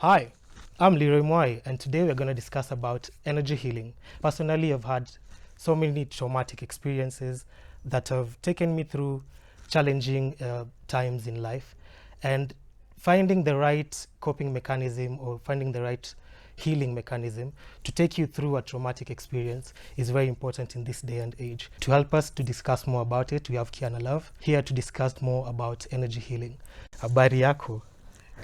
Hi, I'm Leroy Moy, and today we're going to discuss about energy healing. Personally, I've had so many traumatic experiences that have taken me through challenging times in life, and finding the right coping mechanism or finding the right healing mechanism to take you through a traumatic experience is very important in this day and age. To help us to discuss more about it, we have Kiana Love here to discuss more about energy healing. Habari yako?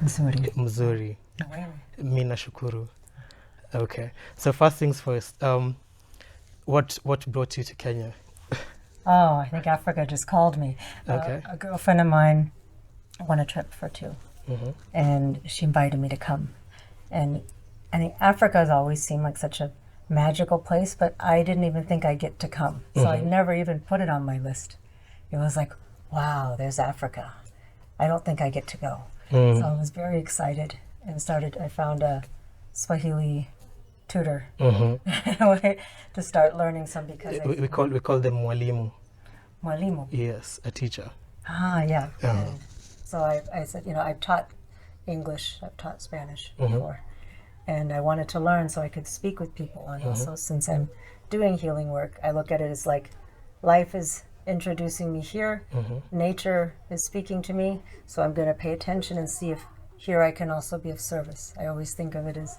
Mzuri. Mzuri. Na wewe? Mi nashukuru. Okay. So first things first, what brought you to Kenya? Oh, I think Africa just called me. Okay. A girlfriend of mine won a trip for two, and she invited me to come. And I think Africa has always seemed like such a magical place, but I didn't even think I'd get to come. So I never even put it on my list. It was like, wow, there's Africa. I don't think I get to go. So I was very excited and I found a Swahili tutor to start learning some because We call them mwalimu. Mwalimu. Yes, a teacher. Ah, yeah. Uh-huh. So I said, I've taught English, I've taught Spanish before, and I wanted to learn so I could speak with people. And also, since I'm doing healing work, I look at it as like life is introducing me here, nature is speaking to me, so I'm going to pay attention and see if here I can also be of service. I always think of it as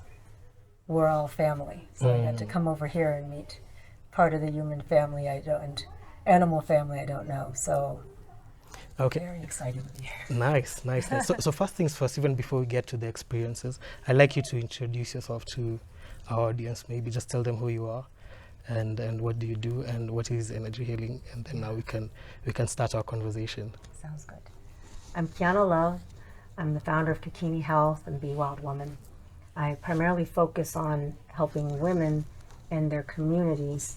we're all family. So I got to come over here and meet part of the human family and animal family I don't know. So Okay. very excited to be here. Nice. So first things first, even before we get to the experiences, I'd like you to introduce yourself to our audience. Maybe just tell them who you are and what do you do and what is energy healing, and then now we can start our conversation. Sounds good. I'm Kiana Love. I'm the founder of Takini Health and Be Wild Woman. I primarily focus on helping women and their communities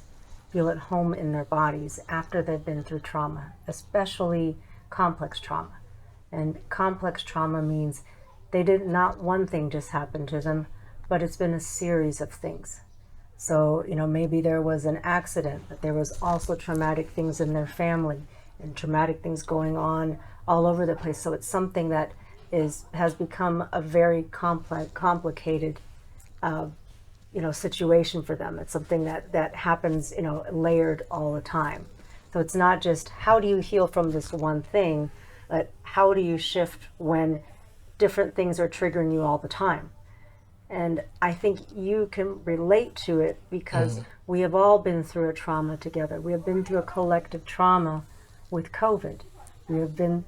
feel at home in their bodies after they've been through trauma, especially complex trauma. And complex trauma means not one thing just happened to them, but it's been a series of things. So, maybe there was an accident, but there was also traumatic things in their family and traumatic things going on all over the place. So it's something that has become a very complicated situation for them. It's something that happens, layered all the time. So it's not just how do you heal from this one thing, but how do you shift when different things are triggering you all the time. And I think you can relate to it because we have all been through a trauma together. We have been through a collective trauma with COVID. We have been,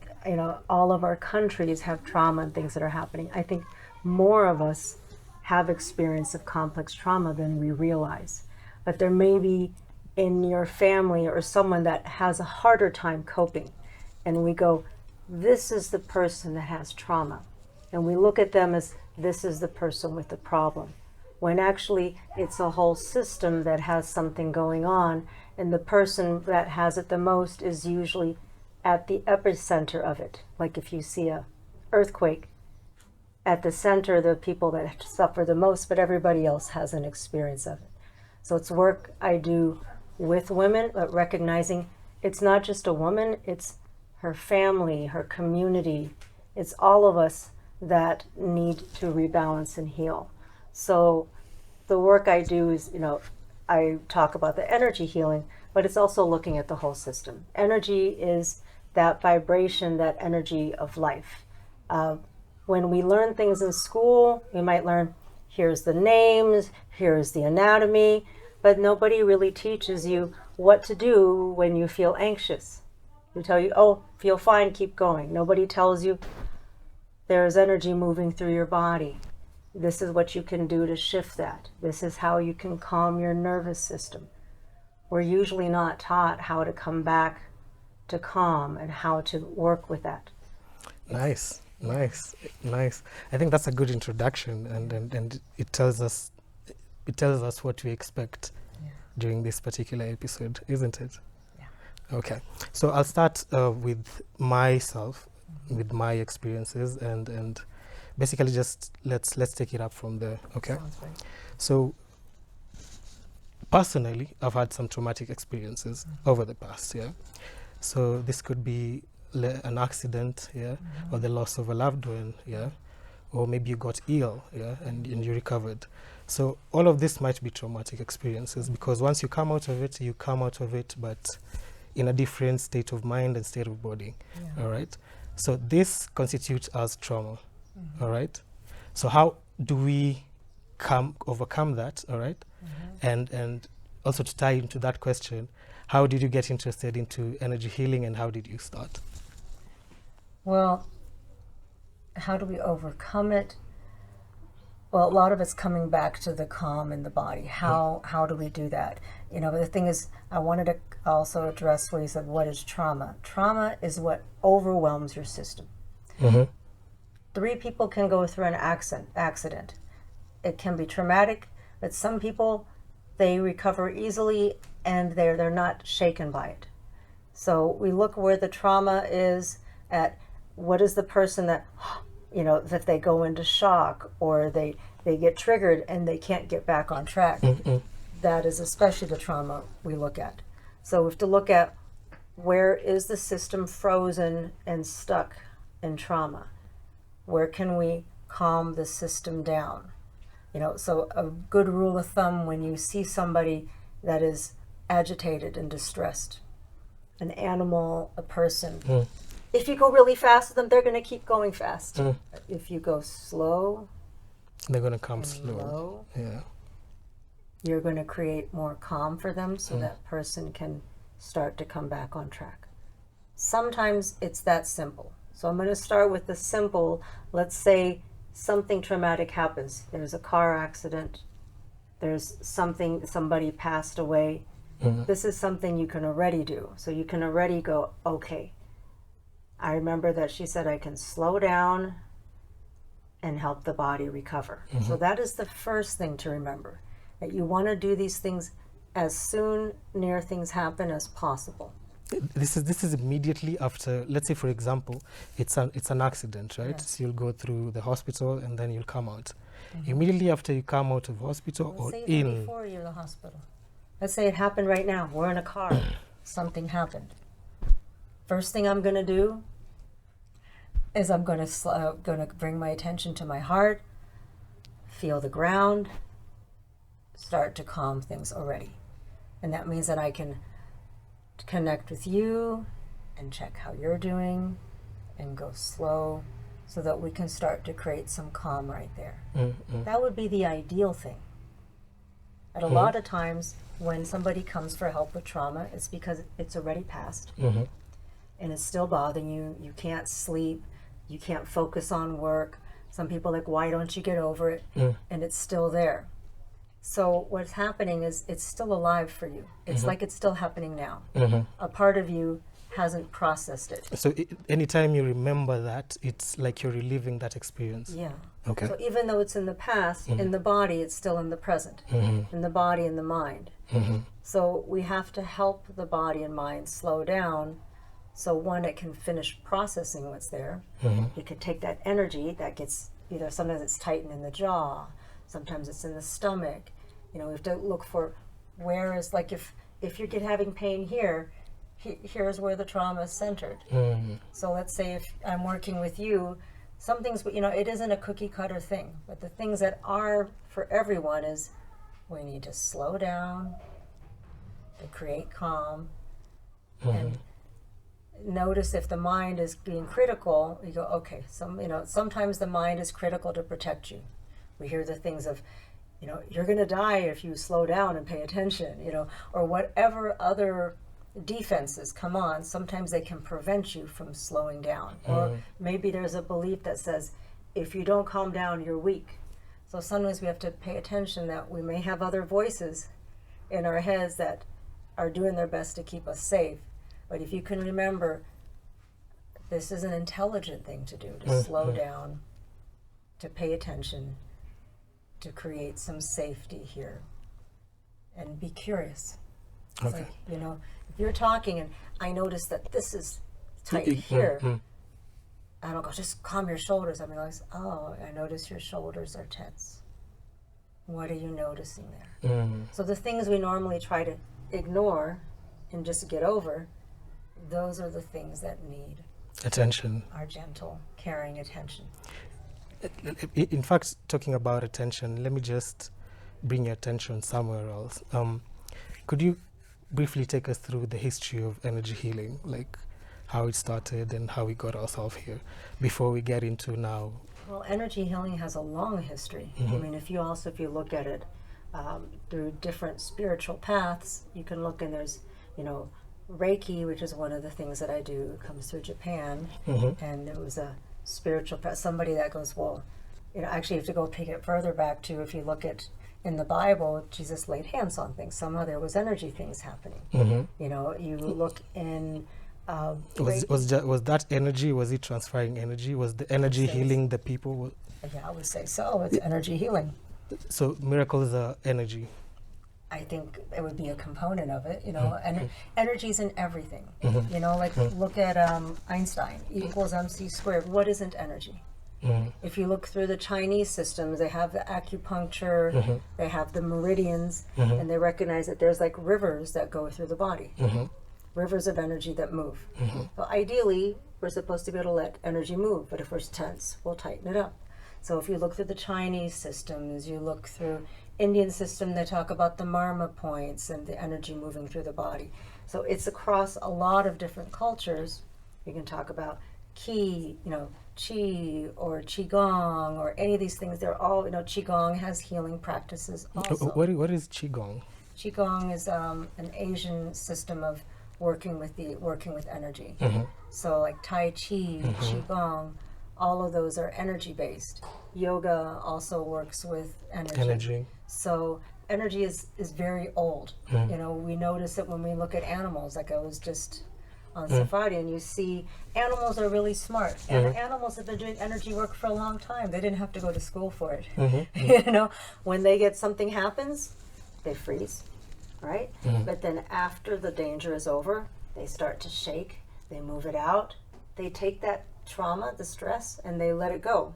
all of our countries have trauma and things that are happening. I think more of us have experience of complex trauma than we realize. But there may be in your family or someone that has a harder time coping. And we go, this is the person that has trauma. And we look at them as this is the person with the problem. When actually it's a whole system that has something going on, and the person that has it the most is usually at the epicenter of it. Like if you see a earthquake, at the center, the people that suffer the most, but everybody else has an experience of it. So it's work I do with women, but recognizing it's not just a woman, it's her family, her community. It's all of us that need to rebalance and heal. So the work I do is, I talk about the energy healing, but it's also looking at the whole system. Energy is that vibration, that energy of life. When we learn things in school, we might learn, here's the names, here's the anatomy, but nobody really teaches you what to do when you feel anxious. They tell you, oh, feel fine, keep going. Nobody tells you there's energy moving through your body. This is what you can do to shift that. This is how you can calm your nervous system. We're usually not taught how to come back to calm and how to work with that. Nice. I think that's a good introduction, and it tells us what we expect during this particular episode, isn't it? Yeah. Okay. So I'll start with myself, with my experiences, and basically just let's take it up from there. Okay. Sounds great. So personally, I've had some traumatic experiences over the past year. So this could be an accident, or the loss of a loved one, or maybe you got ill, yeah, and you recovered. So all of this might be traumatic experiences, because once you come out of it, you come out of it, but in a different state of mind and state of body. Yeah. All right. So this constitutes as trauma. All right. So how do we overcome that? All right. And also, to tie into that question, how did you get interested into energy healing, and how did you start? Well, how do we overcome it? Well, a lot of it's coming back to the calm in the body. How do we do that? You know, the thing is, I wanted to also address what you said, what is trauma? Trauma is what overwhelms your system. 3 people can go through an accident. It can be traumatic, but some people, they recover easily and they're not shaken by it. So we look where the trauma is at. What is the person that, you know, that they go into shock, or they get triggered and they can't get back on track. That is especially the trauma we look at. So we have to look at, where is the system frozen and stuck in trauma? Where can we calm the system down? You know, so a good rule of thumb, when you see somebody that is agitated and distressed, an animal, a person, if you go really fast with them, they're going to keep going fast. If you go slow, they're going to come and slow. low, Yeah. you're going to create more calm for them, so that person can start to come back on track. Sometimes it's that simple. So I'm going to start with the simple. Let's say something traumatic happens. There's a car accident. There's something, somebody passed away. This is something you can already do. So you can already go, okay, I remember that she said I can slow down and help the body recover. So that is the first thing to remember, that you want to do these things as soon near things happen as possible. This is immediately after, let's say, for example, it's an accident, right? Yes. So you'll go through the hospital and then you'll come out. Immediately after you come out of hospital, Let's or say even in before you're in the hospital. Let's say it happened right now. We're in a car. Something happened. First thing I'm going to do is I'm going to bring my attention to my heart, feel the ground, start to calm things already. And that means that I can connect with you and check how you're doing and go slow, so that we can start to create some calm right there. That would be the ideal thing. And a lot of times when somebody comes for help with trauma, it's because it's already passed and it's still bothering you. You can't sleep, you can't focus on work. Some people are like, why don't you get over it? And it's still there. So what's happening is it's still alive for you. It's like it's still happening now. A part of you hasn't processed it. So anytime you remember that, it's like you're reliving that experience. Yeah. Okay. So even though it's in the past, in the body, it's still in the present. In the body and the mind. So we have to help the body and mind slow down, so one, it can finish processing what's there. It can take that energy that gets, either sometimes it's tightened in the jaw, sometimes it's in the stomach. You know, we have to look for where is, like if you're having pain here, here's where the trauma is centered. So let's say if I'm working with you, some things, you know, it isn't a cookie cutter thing, but the things that are for everyone is, we need to slow down and create calm, and notice if the mind is being critical. You go, okay, sometimes the mind is critical to protect you. We hear the things of, you know, you're going to die if you slow down and pay attention, you know, or whatever other defenses come on. Sometimes they can prevent you from slowing down. Or maybe there's a belief that says, if you don't calm down, you're weak. So sometimes we have to pay attention that we may have other voices in our heads that are doing their best to keep us safe. But if you can remember, this is an intelligent thing to do, to slow down, to pay attention, to create some safety here, and be curious. It's like, you know, if you're talking and I notice that this is tight here, I don't go, just calm your shoulders. I mean, oh, I notice your shoulders are tense. What are you noticing there? So the things we normally try to ignore and just get over, those are the things that need attention. our gentle, caring attention. In fact, talking about attention, let me just bring your attention somewhere else. Could you briefly take us through the history of energy healing, like how it started and how we got ourselves here, before we get into now? Well, energy healing has a long history. I mean, if you look at it through different spiritual paths, you can look, and there's, Reiki, which is one of the things that I do, comes through Japan, and it was a spiritual path. Somebody that goes, well, actually you have to go take it further back to, if you look at in the Bible, Jesus laid hands on things. Somehow there was energy things happening. You look in. Was that energy? Was it transferring energy? Was the energy healing the people? Yeah, I would say so. It's energy healing. So miracles are energy. I think it would be a component of it, and energy's in everything. Look at Einstein, E equals MC squared. What isn't energy? If you look through the Chinese systems, they have the acupuncture, they have the meridians, and they recognize that there's like rivers that go through the body, rivers of energy that move. Well, ideally, we're supposed to be able to let energy move, but if we're tense, we'll tighten it up. So if you look through the Chinese systems, you look through Indian system, they talk about the marma points and the energy moving through the body. So it's across a lot of different cultures. You can talk about qi, qi or qigong or any of these things. They're all, qigong has healing practices also. What is qigong? Qigong is an Asian system of working with energy. So like Tai Chi, Qigong, all of those are energy based. Yoga also works with energy. So energy is very old. We notice it when we look at animals. Like I was just on safari, and you see animals are really smart. And animals have been doing energy work for a long time. They didn't have to go to school for it. When they get something happens, they freeze, right? But then after the danger is over, they start to shake, they move it out, they take that trauma, the stress, and they let it go.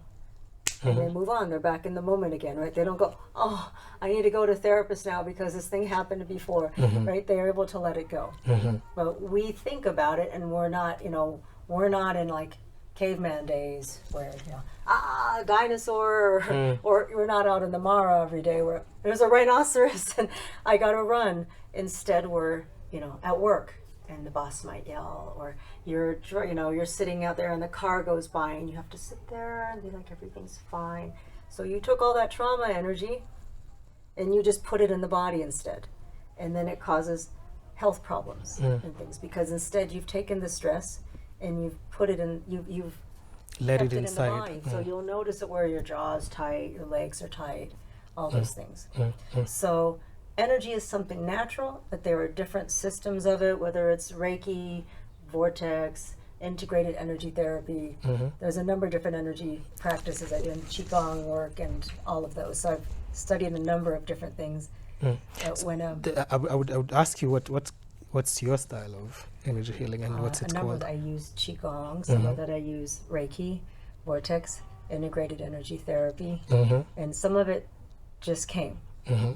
And they move on. They're back in the moment again, right? They don't go, oh, I need to go to a therapist now because this thing happened before, right? They're able to let it go. But we think about it, and we're not in like caveman days where, dinosaur, or we're not out in the Mara every day where there's a rhinoceros and I gotta run. Instead, we're, at work, and the boss might yell, or you're sitting out there and the car goes by and you have to sit there and be like, everything's fine. So you took all that trauma energy and you just put it in the body instead. And then it causes health problems and things, because instead you've taken the stress and you've put it in, you've let kept it in inside. the body. So you'll notice it where your jaw's tight, your legs are tight, all those things. So energy is something natural, but there are different systems of it, whether it's Reiki, vortex, integrated energy therapy. There's a number of different energy practices. I do Qigong work and all of those. So I've studied a number of different things. I would ask you what's your style of energy healing and what's it called? A number called? that I use Qigong, some of that I use Reiki, vortex, integrated energy therapy, and some of it just came.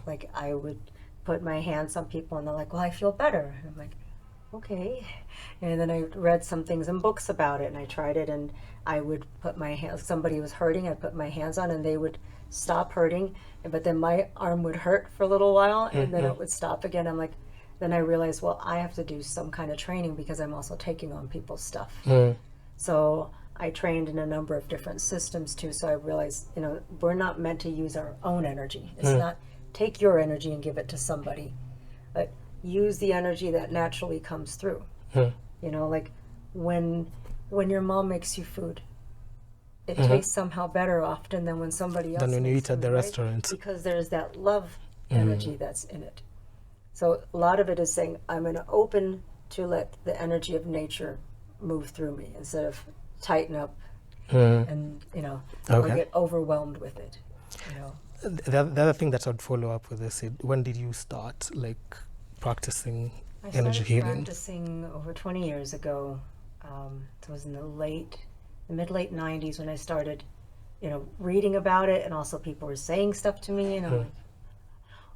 Like I would put my hands on people and they're like, well, I feel better. And I'm like, okay. And then I read some things in books about it, and I tried it, and I would put my hands, somebody was hurting, I'd put my hands on and they would stop hurting, but then my arm would hurt for a little while and then it would stop again. I'm like, then I realized, well, I have to do some kind of training because I'm also taking on people's stuff. So I trained in a number of different systems too. So I realized, we're not meant to use our own energy. It's not take your energy and give it to somebody, but use the energy that naturally comes through. Like when your mom makes you food, it tastes somehow better often than when somebody else than when you eat at the right? restaurant. Because there's that love energy that's in it. So a lot of it is saying, I'm going to open to let the energy of nature move through me instead of tighten up and, or get overwhelmed with it. The other thing that I'd follow up with is, when did you start practicing energy healing? I started practicing over 20 years ago. It was in the mid-late 90s when I started, reading about it, and also people were saying stuff to me, and I'm like,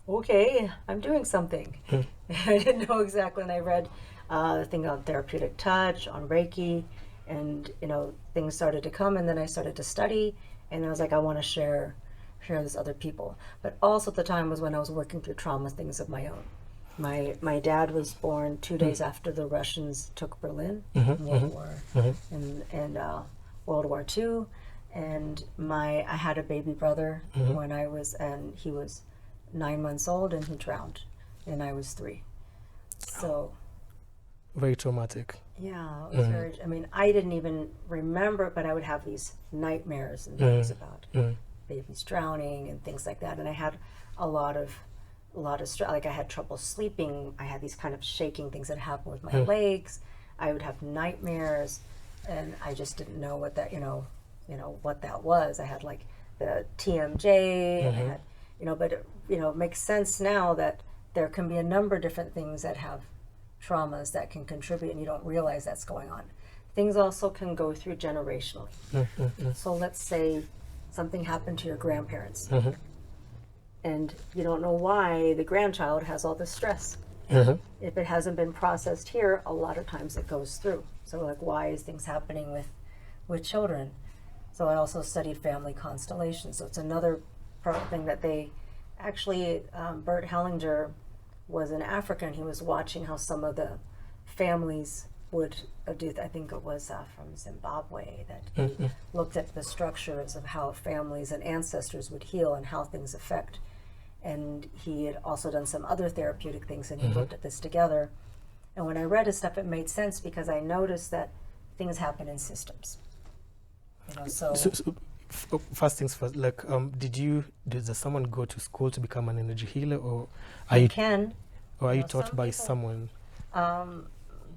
okay, I'm doing something. I didn't know exactly, and I read the thing on therapeutic touch, on Reiki, and things started to come, and then I started to study, And I was like, I want to share this with other people. But also at the time was when I was working through trauma things of my own. My dad was born 2 days after the Russians took Berlin, in World War and World War II, and I had a baby brother when he was 9 months old, and he drowned, and I was 3. So very traumatic. yeah, it was very. I mean, I didn't even remember, but I would have these nightmares and things about babies drowning and things like that, and I had a lot of stress. Like I had trouble sleeping. I had these kind of shaking things that happened with my legs. I would have nightmares, and I just didn't know what that what that was. I had like the TMJ. I had, but it makes sense now that there can be a number of different things that have traumas that can contribute, and you don't realize that's going on. Things also can go through generationally. So let's say something happened to your grandparents, and you don't know why the grandchild has all this stress. If it hasn't been processed here, a lot of times it goes through. So like, why is things happening with children? So I also studied family constellations. So it's another thing that they actually, Bert Hellinger was in Africa, and he was watching how some of the families would do, I think it was from Zimbabwe, that he looked at the structures of how families and ancestors would heal and how things affect. And he had also done some other therapeutic things, and he looked at this together. And when I read his stuff, it made sense because I noticed that things happen in systems. So first things first, like, does someone go to school to become an energy healer, or are you taught by someone?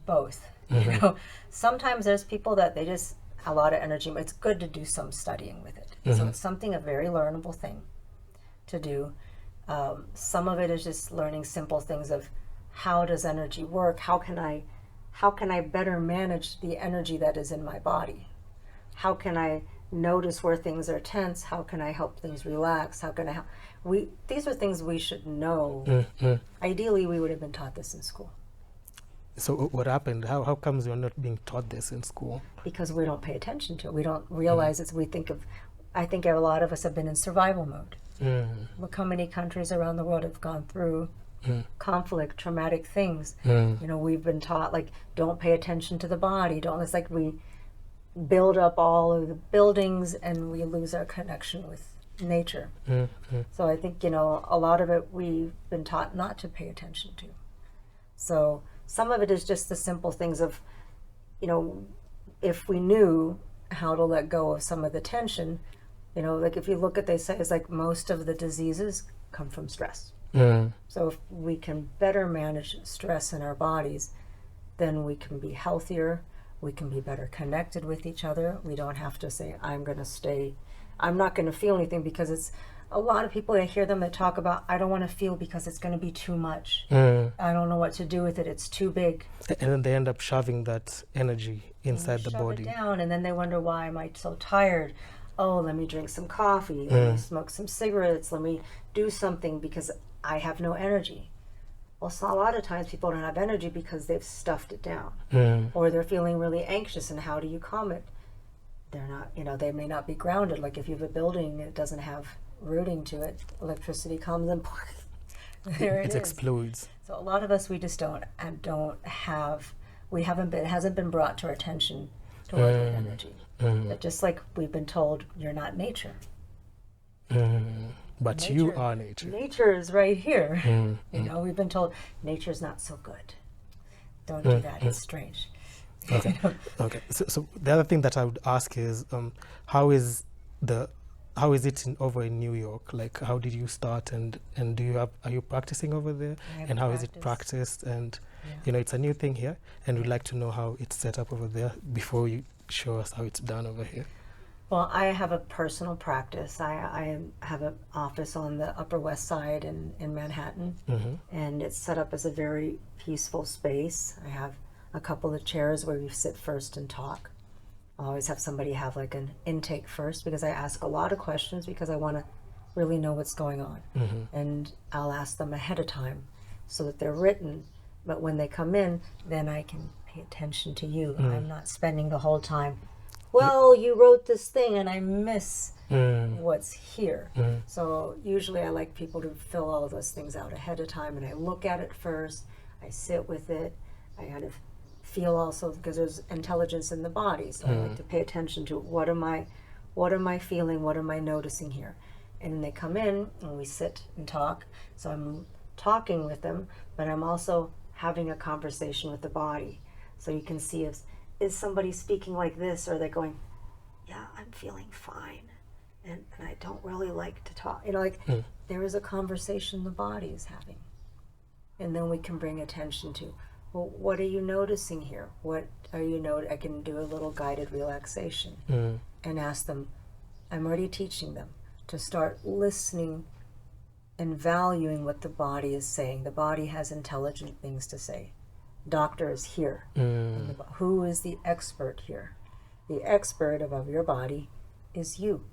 Both. Sometimes there's people that they just a lot of energy. It's good to do some studying with it. So it's something, a very learnable thing to do. Some of it is just learning simple things of how does energy work? How can I better manage the energy that is in my body? How can I notice where things are tense? How can I help things relax? How can I help? These are things we should know. Ideally, we would have been taught this in school. So what happened? How comes you're not being taught this in school? Because we don't pay attention to it. We don't realize it. I think a lot of us have been in survival mode. Look how many countries around the world have gone through conflict, traumatic things. We've been taught, like, don't pay attention to the body. It's like we build up all of the buildings and we lose our connection with nature. So I think, a lot of it we've been taught not to pay attention to. So some of it is just the simple things of, if we knew how to let go of some of the tension, like if you look at, they say, it's like most of the diseases come from stress. So if we can better manage stress in our bodies, then we can be healthier, we can be better connected with each other. We don't have to say, I'm not going to feel anything, because it's a lot of people, I hear them that talk about, I don't want to feel because it's going to be too much. I don't know what to do with it. It's too big. And then they end up shoving that energy inside the body. Shove it down, and then they wonder, why am I so tired? Oh, let me drink some coffee. Let me smoke some cigarettes. Let me do something because I have no energy. Well, so a lot of times people don't have energy because they've stuffed it down, or they're feeling really anxious. And how do you calm it? They're not, they may not be grounded. Like if you have a building that doesn't have rooting to it, electricity comes and there it explodes. So a lot of us, we just it hasn't been brought to our attention to work with energy. But just like we've been told, you're not nature. But nature, you are nature. Nature is right here. We've been told nature's not so good. Don't do that. It's strange. Okay. Okay. So the other thing that I would ask is, how is it over in New York? Like, how did you start, and are you practicing over there? And how is it practiced? And it's a new thing here, and we'd like to know how it's set up over there before you show us how it's done over here. Well, I have a personal practice. I have an office on the Upper West Side in Manhattan, and it's set up as a very peaceful space. I have a couple of chairs where you sit first and talk. I always have somebody have like an intake first, because I ask a lot of questions because I want to really know what's going on. And I'll ask them ahead of time so that they're written, but when they come in, then I can pay attention to you. I'm not spending the whole time well, you wrote this thing and I miss Mm. what's here. Mm. So usually I like people to fill all of those things out ahead of time, and I look at it first, I sit with it, I kind of feel also, because there's intelligence in the body, so I like to pay attention to what am I feeling, what am I noticing here. And then they come in and we sit and talk. So I'm talking with them, but I'm also having a conversation with the body. So you can see if is somebody speaking like this, or they're going, yeah, I'm feeling fine. And I don't really like to talk. There is a conversation the body is having. And then we can bring attention to, well, what are you noticing here? What are you I can do a little guided relaxation and ask them, I'm already teaching them to start listening and valuing what the body is saying. The body has intelligent things to say. Doctor is here. Who is the expert here? The expert above your body is you.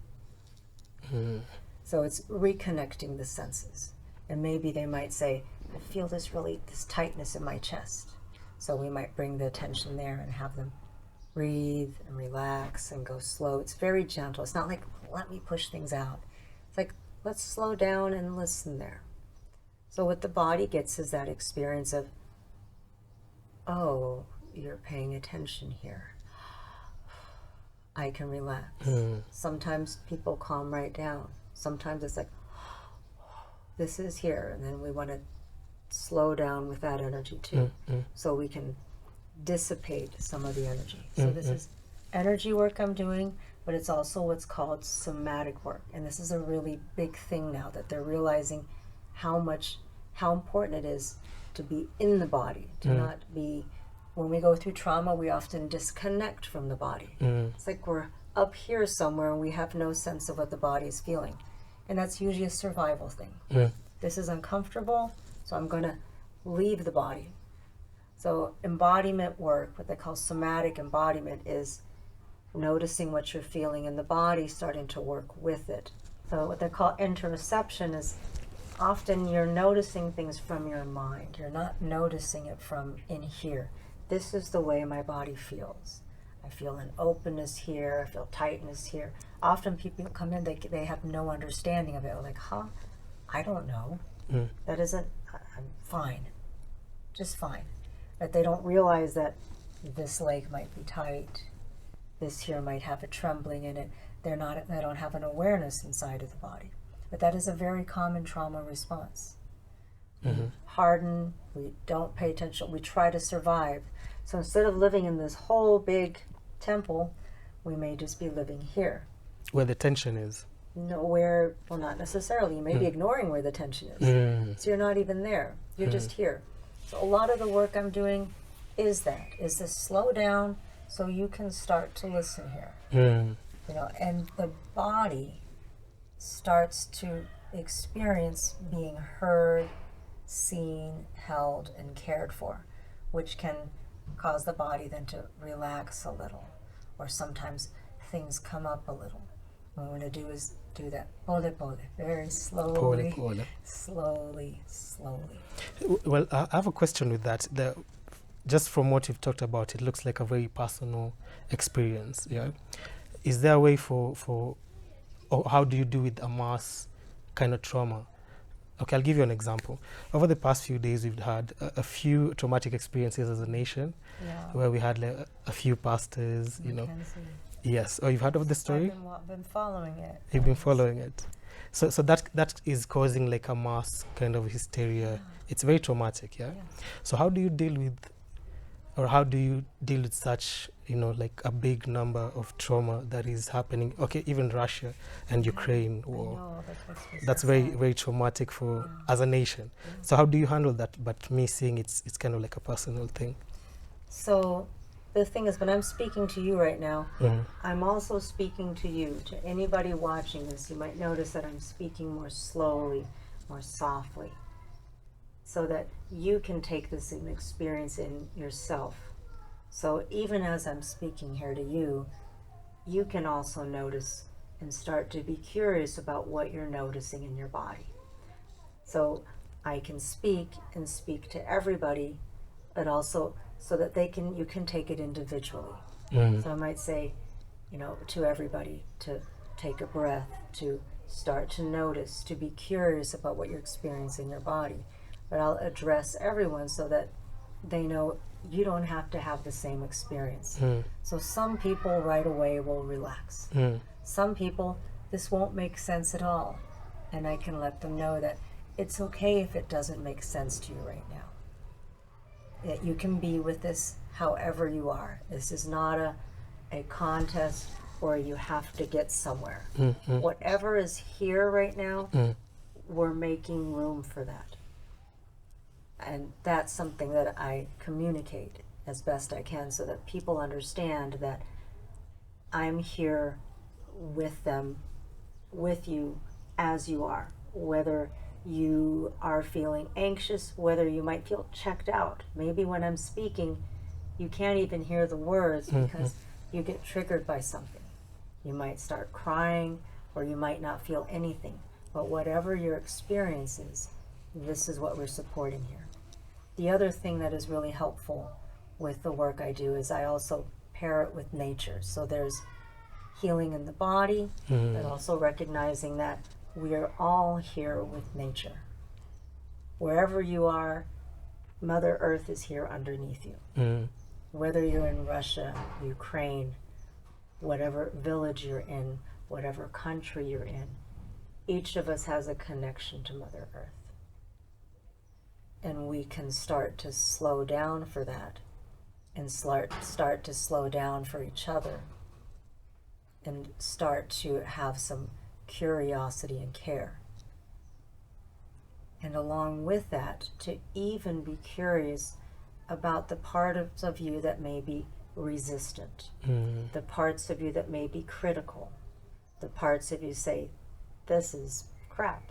So it's reconnecting the senses. And maybe they might say, I feel this tightness in my chest. So we might bring the attention there and have them breathe and relax and go slow. It's very gentle. It's not like, let me push things out. It's like, let's slow down and listen there. So what the body gets is that experience of, oh, you're paying attention here. I can relax. Sometimes people calm right down. Sometimes it's like, this is here. And then we want to slow down with that energy too. So we can dissipate some of the energy. So this is energy work I'm doing, but it's also what's called somatic work. And this is a really big thing now that they're realizing how important it is to be in the body, to not be, when we go through trauma, we often disconnect from the body. It's like we're up here somewhere and we have no sense of what the body is feeling. And that's usually a survival thing. This is uncomfortable, so I'm going to leave the body. So embodiment work, what they call somatic embodiment, is noticing what you're feeling in the body, starting to work with it. So what they call interoception is often you're noticing things from your mind. You're not noticing it from in here. This is the way my body feels. I feel an openness here. I feel tightness here. Often people come in, they have no understanding of it. They're like, I don't know. That isn't, I'm fine. Just fine. But they don't realize that this leg might be tight. This here might have a trembling in it. They don't have an awareness inside of the body. But that is a very common trauma response. Harden, we don't pay attention, we try to survive. So instead of living in this whole big temple, we may just be living here. Where the tension is. Nowhere, well, not necessarily. You may be ignoring where the tension is. So you're not even there. You're just here. So a lot of the work I'm doing is to slow down so you can start to listen here. And the body starts to experience being heard, seen, held, and cared for, which can cause the body then to relax a little, or sometimes things come up a little. What we want to do is do that pole, very slowly, slowly. Well, I have a question with that. Just from what you've talked about, it looks like a very personal experience. Yeah, is there a way or how do you do with a mass kind of trauma? Okay, I'll give you an example. Over the past few days, we've had a few traumatic experiences as a nation, where we had a few pastors, Yes. Oh, you've heard of the story? I've been following it. You've been following it. So that is causing like a mass kind of hysteria. Yeah. It's very traumatic, yeah? So how do you deal with such, like a big number of trauma that is happening? Okay, even Russia and Ukraine war. I know, that's very, very traumatic for as a nation. So how do you handle that? But me seeing it's kind of like a personal thing. So the thing is, when I'm speaking to you right now, I'm also speaking to you, to anybody watching this. You might notice that I'm speaking more slowly, more softly, so that you can take this and experience in yourself. So even as I'm speaking here to you, you can also notice and start to be curious about what you're noticing in your body. So I can speak to everybody, but also so that you can take it individually. So I might say, to everybody to take a breath, to start to notice, to be curious about what you're experiencing in your body. But I'll address everyone so that they know you don't have to have the same experience. So some people right away will relax. Some people, this won't make sense at all. And I can let them know that it's okay if it doesn't make sense to you right now. That you can be with this however you are. This is not a contest where you have to get somewhere. Whatever is here right now, we're making room for that. And that's something that I communicate as best I can so that people understand that I'm here with them, with you as you are. Whether you are feeling anxious, whether you might feel checked out. Maybe when I'm speaking, you can't even hear the words because you get triggered by something. You might start crying or you might not feel anything. But whatever your experience is, this is what we're supporting here. The other thing that is really helpful with the work I do is I also pair it with nature. So there's healing in the body, but also recognizing that we are all here with nature. Wherever you are, Mother Earth is here underneath you. Whether you're in Russia, Ukraine, whatever village you're in, whatever country you're in, each of us has a connection to Mother Earth. And we can start to slow down for that and start to slow down for each other and start to have some curiosity and care. And along with that, to even be curious about the parts of you that may be resistant, the parts of you that may be critical, the parts of you say, this is crap.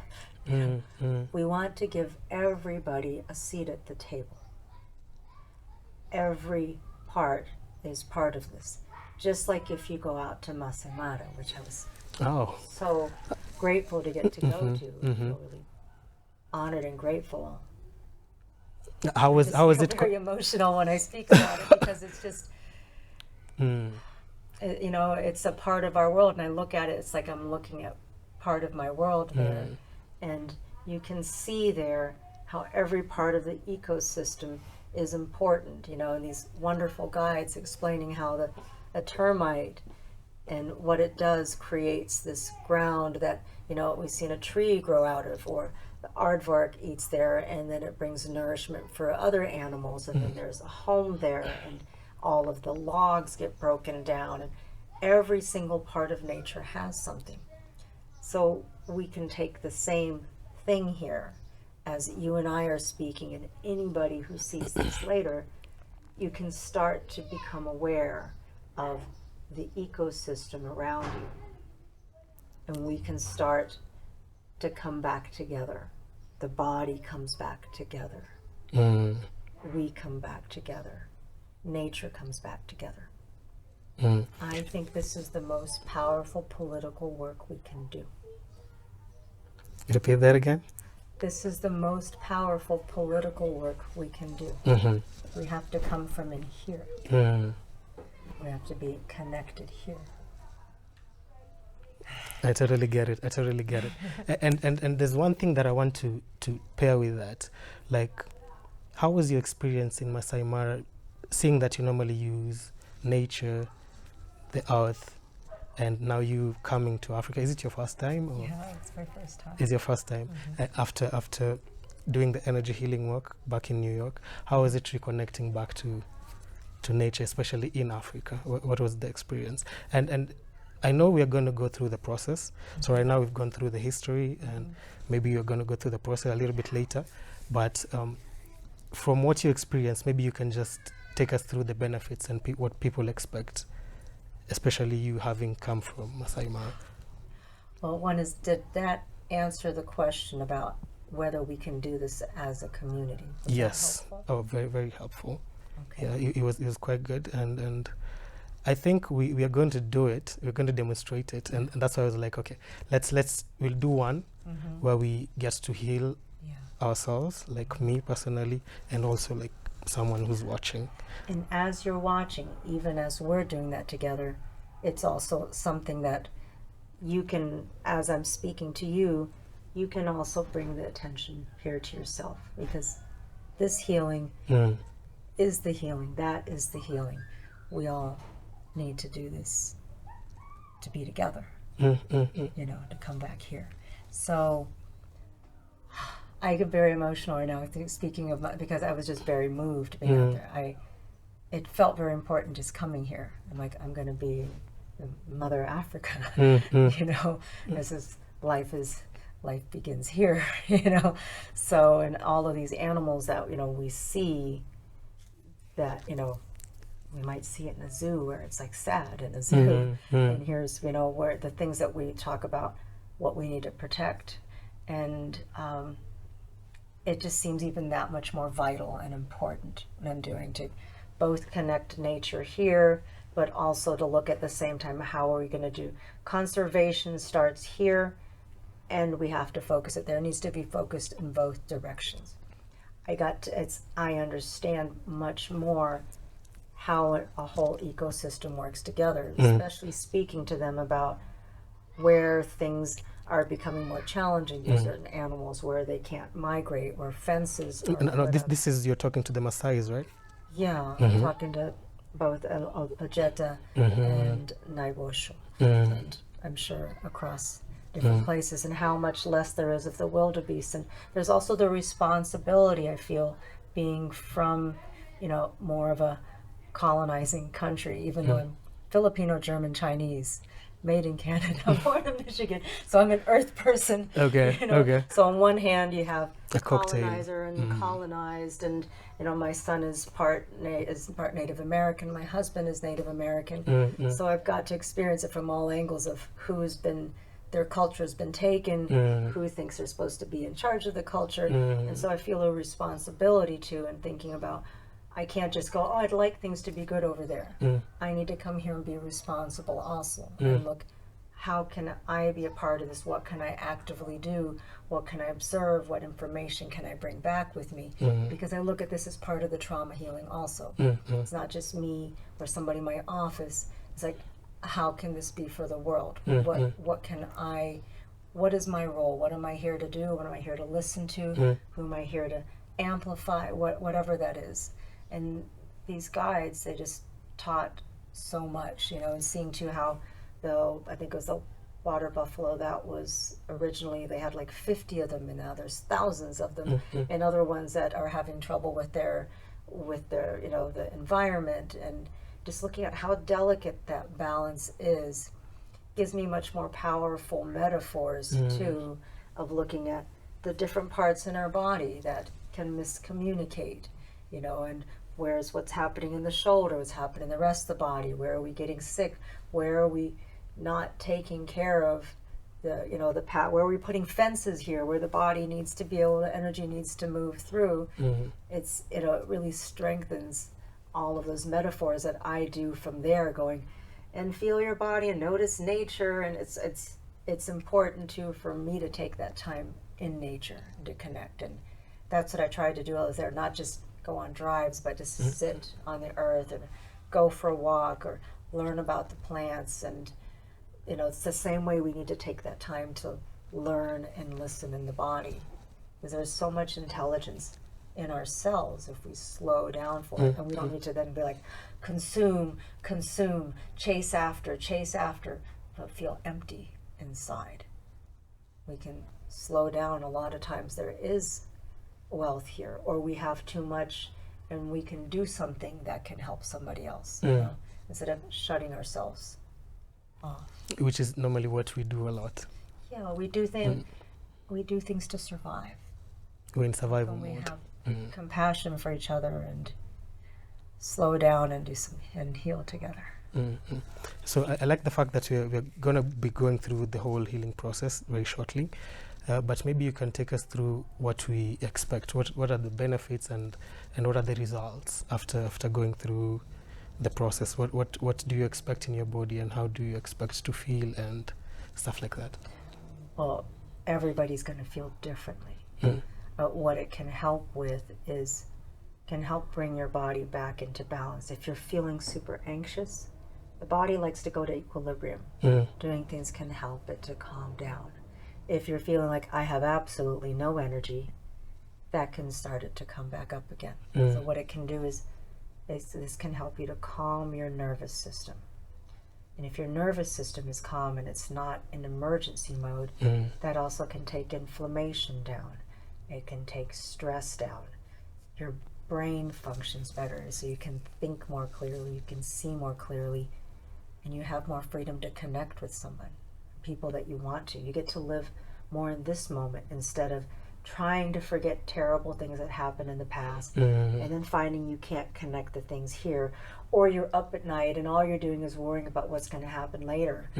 We want to give everybody a seat at the table. Every part is part of this. Just like if you go out to Masai Mara, which I was so grateful to get to go to. I feel really honored and grateful. How was it? Very emotional when I speak about it because it's just, it's a part of our world, and I look at it. It's like I'm looking at part of my world there, and you can see there how every part of the ecosystem is important. And these wonderful guides explaining how a termite and what it does creates this ground that we've seen a tree grow out of, or the aardvark eats there and then it brings nourishment for other animals, and then there's a home there, and all of the logs get broken down, and every single part of nature has something. So we can take the same thing here as you and I are speaking, and anybody who sees this later, you can start to become aware of the ecosystem around you. And we can start to come back together. The body comes back together. We come back together. Nature comes back together. I think this is the most powerful political work we can do. Repeat that again? This is the most powerful political work we can do. We have to come from in here. We have to be connected here. I totally get it. And there's one thing that I want to pair with that. Like, how was your experience in Masai Mara, seeing that you normally use nature, the earth, and now you coming to Africa? Is it your first time? Or Yeah, it's my first time. It's your first time. After doing the energy healing work back in New York, how was it reconnecting back to nature, especially in Africa? What was the experience? And I know we are going to go through the process. So right now we've gone through the history, and maybe you're going to go through the process a little bit later. But from what you experienced, maybe you can just take us through the benefits and what people expect, especially you having come from Masai Mara. Well, one is, did that answer the question about whether we can do this as a community? Was yes. that helpful? Oh, very, very helpful. Okay. Yeah, it was quite good, and I think we are going to do it. We're going to demonstrate it, and that's why I was like, okay, we'll do one where we get to heal ourselves, like me personally, and also like someone who's watching. And as you're watching, even as we're doing that together, it's also something that you can, as I'm speaking to you, you can also bring the attention here to yourself, because this healing is the healing. That is the healing. We all need to do this to be together, you know, to come back here. So I get very emotional right now, speaking of because I was just very moved being out there. It felt very important just coming here. I'm like, I'm going to be the Mother Africa, you know. This is life begins here, you know. So, and all of these animals that, you know, we see, that, you know, we might see it in a zoo where it's like sad in a zoo, and here's, you know, where the things that we talk about, what we need to protect, and it just seems even that much more vital and important what I'm doing, to both connect nature here, but also to look at the same time, how are we going to do conservation starts here, and we have to focus it. There needs to be focused in both directions. I understand much more how a whole ecosystem works together, especially speaking to them about where things are becoming more challenging for certain animals, where they can't migrate, or fences. Or No, this is, you're talking to the Maasais, right? Yeah, I'm talking to both Pajeta and Naibosho, and I'm sure across different places, and how much less there is of the wildebeest. And there's also the responsibility, I feel, being from, you know, more of a colonizing country, even though I'm Filipino, German, Chinese, made in Canada, born in Michigan. So I'm an earth person. Okay, you know? okay. So on one hand, you have A cocktail. colonizer and colonized, and, you know, my son is part Native American. My husband is Native American. So I've got to experience it from all angles of who's been, their culture has been taken, who thinks they're supposed to be in charge of the culture. And so I feel a responsibility to, and thinking about, I can't just go, oh, I'd like things to be good over there. I need to come here and be responsible also. And look, how can I be a part of this? What can I actively do? What can I observe? What information can I bring back with me? Because I look at this as part of the trauma healing also. It's not just me or somebody in my office. It's like, how can this be for the world? What is my role? What am I here to do? What am I here to listen to? Who am I here to amplify? Whatever that is. And these guides, they just taught so much, you know, and seeing too how I think it was the water buffalo that was originally, they had like 50 of them, and now there's thousands of them, and other ones that are having trouble with their, you know, the environment, and just looking at how delicate that balance is, gives me much more powerful metaphors too, of looking at the different parts in our body that can miscommunicate, you know, and where's what's happening in the shoulder, what's happening in the rest of the body, where are we getting sick, where are we not taking care of the, you know, the where are we putting fences here, where the body needs to be able, the energy needs to move through. It really strengthens all of those metaphors that I do from there, going and feel your body and notice nature. And it's important too for me to take that time in nature and to connect. And that's what I tried to do while I was there, not just go on drives, but just sit on the earth and go for a walk or learn about the plants. And, you know, it's the same way we need to take that time to learn and listen in the body, because there's so much intelligence in ourselves if we slow down for it. And we don't need to then be like, consume, chase after, but feel empty inside. We can slow down. A lot of times there is wealth here, or we have too much, and we can do something that can help somebody else, you know, instead of shutting ourselves off. Which is normally what we do a lot. Yeah, we do things to survive. We're in survival When we mode. have compassion for each other and slow down and and heal together. So I like the fact that we're going to be going through the whole healing process very shortly. But maybe you can take us through what we expect. What are the benefits and what are the results after going through the process? What do you expect in your body, and how do you expect to feel and stuff like that? Well, everybody's going to feel differently. But what it can help with can help bring your body back into balance. If you're feeling super anxious, The body likes to go to equilibrium. Doing things can help it to calm down. If you're feeling like I have absolutely no energy, that can start it to come back up again. So what it can do is this can help you to calm your nervous system. And if your nervous system is calm and it's not in emergency mode, that also can take inflammation down. It can take stress down. Your brain functions better, so you can think more clearly, you can see more clearly, and you have more freedom to connect with someone, people that you want to. You get to live more in this moment instead of trying to forget terrible things that happened in the past and then finding you can't connect the things here, or you're up at night and all you're doing is worrying about what's going to happen later,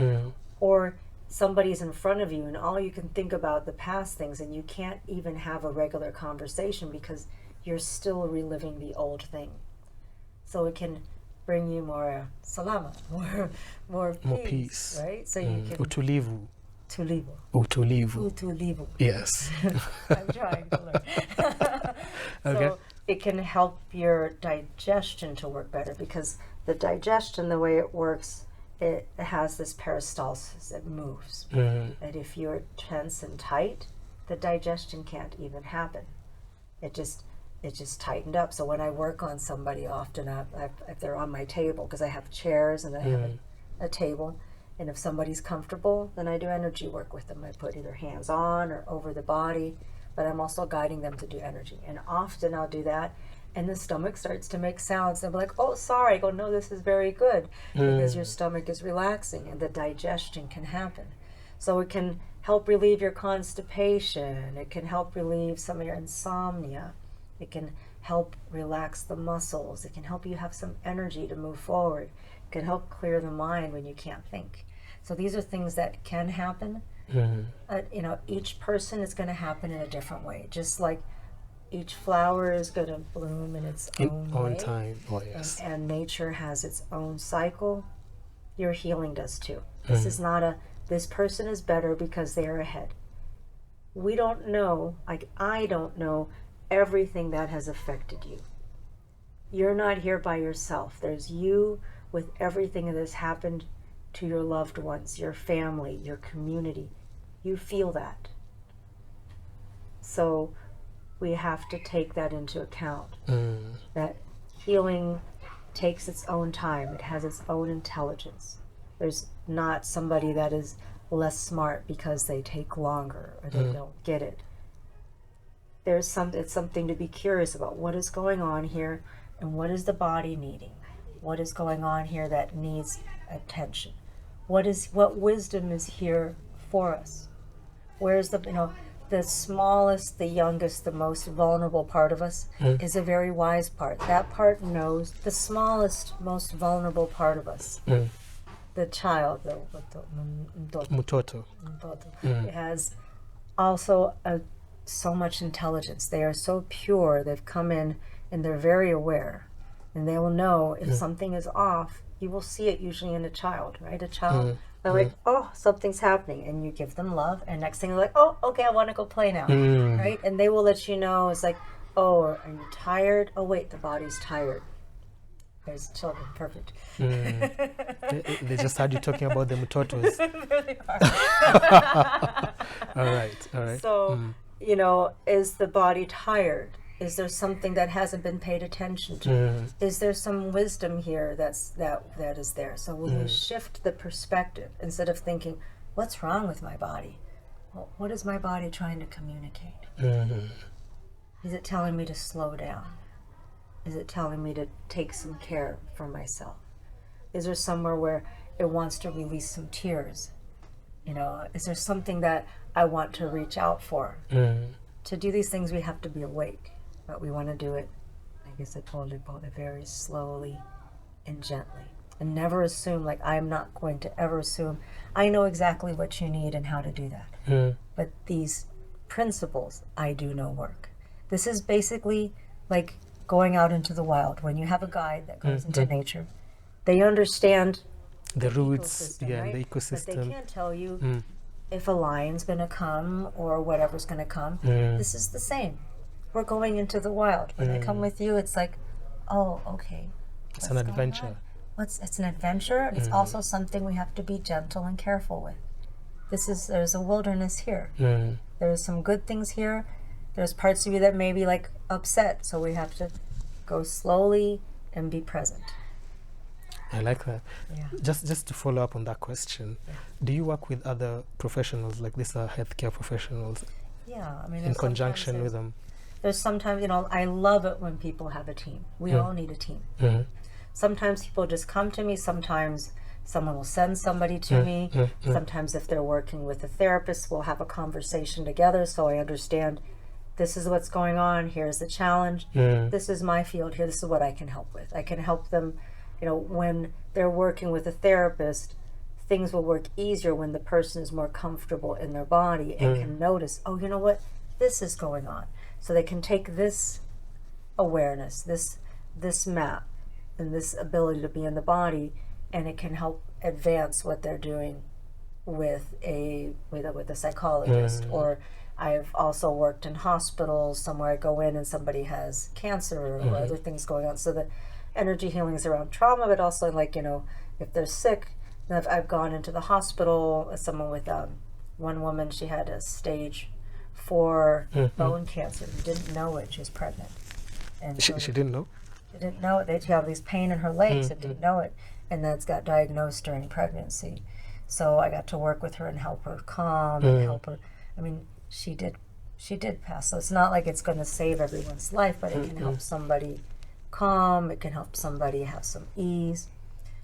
or somebody's in front of you and all you can think about the past things and you can't even have a regular conversation because you're still reliving the old thing. So it can bring you more salama, more peace, right? So you can utulivu. Tulivu. Utulivu. Utulivu. Yes. I'm trying to learn. So it can help your digestion to work better, because the digestion, the way it works, it has this peristalsis. It moves. And if you're tense and tight, the digestion can't even happen. It just tightened up. So when I work on somebody, often if they're on my table, because I have chairs and I have a table, and if somebody's comfortable, then I do energy work with them. I put either hands on or over the body, but I'm also guiding them to do energy. And often I'll do that, and the stomach starts to make sounds. They'll be like, oh, sorry. I go, no, this is very good, because your stomach is relaxing and the digestion can happen. So it can help relieve your constipation. It can help relieve some of your insomnia. It can help relax the muscles. It can help you have some energy to move forward. It can help clear the mind when you can't think. So these are things that can happen. Each person is going to happen in a different way. Just like each flower is going to bloom in its own way. Time. Oh, yes. And nature has its own cycle. Your healing does too. This is not this person is better because they're ahead. We don't know, I don't know everything that has affected you. You're not here by yourself. There's you with everything that has happened to your loved ones, your family, your community. You feel that. So we have to take that into account. That healing takes its own time. It has its own intelligence. There's not somebody that is less smart because they take longer or they don't get it. It's something to be curious about. What is going on here, and what is the body needing? What is going on here that needs attention? What wisdom is here for us? Where's the smallest, the youngest, the most vulnerable part of us is a very wise part. That part knows the smallest, most vulnerable part of us. The child, the Mutoto. It has also so much intelligence. They are so pure. They've come in and they're very aware, and they will know if something is off. You will see it usually in a child, right? A child, they're like, oh, something's happening, and you give them love, and next thing they're like, oh, okay, I want to go play now, right? And they will let you know. It's like, oh, are you tired? Oh, wait, the body's tired. There's children, perfect. They just heard you talking about the mutotos. Really hard. All right. So, is the body tired? Is there something that hasn't been paid attention to? Is there some wisdom here that is there? So when we shift the perspective, instead of thinking, what's wrong with my body? Well, what is my body trying to communicate? Is it telling me to slow down? Is it telling me to take some care for myself? Is there somewhere where it wants to release some tears? Is there something that I want to reach out for? To do these things, we have to be awake. But we want to do it, I guess I told you about it, very slowly and gently. And never assume, I'm not going to ever assume, I know exactly what you need and how to do that. But these principles, I do know work. This is basically like going out into the wild. When you have a guide that goes into nature, they understand the roots, right? and the ecosystem. But they can't tell you if a lion's going to come or whatever's going to come. This is the same. We're going into the wild. When I come with you, it's like, oh, okay. It's an adventure. it's an adventure. It's also something we have to be gentle and careful with. There's a wilderness here. There's some good things here. There's parts of you that may be like upset, so we have to go slowly and be present. I like that. Yeah. Just to follow up on that question, do you work with other professionals, like these are healthcare professionals, Yeah, I mean, in conjunction with them? There's sometimes, I love it when people have a team. We all need a team. Sometimes people just come to me. Sometimes someone will send somebody to me. Sometimes if they're working with a therapist, we'll have a conversation together so I understand this is what's going on. Here's the challenge. This is my field here. This is what I can help with. I can help them, when they're working with a therapist, things will work easier when the person is more comfortable in their body and can notice, oh, you know what, this is going on. So they can take this awareness, this map, and this ability to be in the body, and it can help advance what they're doing with a psychologist. Or I've also worked in hospitals, somewhere I go in and somebody has cancer or other things going on. So the energy healing is around trauma, but also if they're sick. I've gone into the hospital, someone with one woman, she had a stage 4 bone cancer. She didn't know it. She was pregnant. And she didn't know? She didn't know it. She had these pain in her legs and didn't know it. And then it's got diagnosed during pregnancy. So I got to work with her and help her calm and help her. I mean, she did pass. So it's not like it's going to save everyone's life, but it can help somebody calm. It can help somebody have some ease.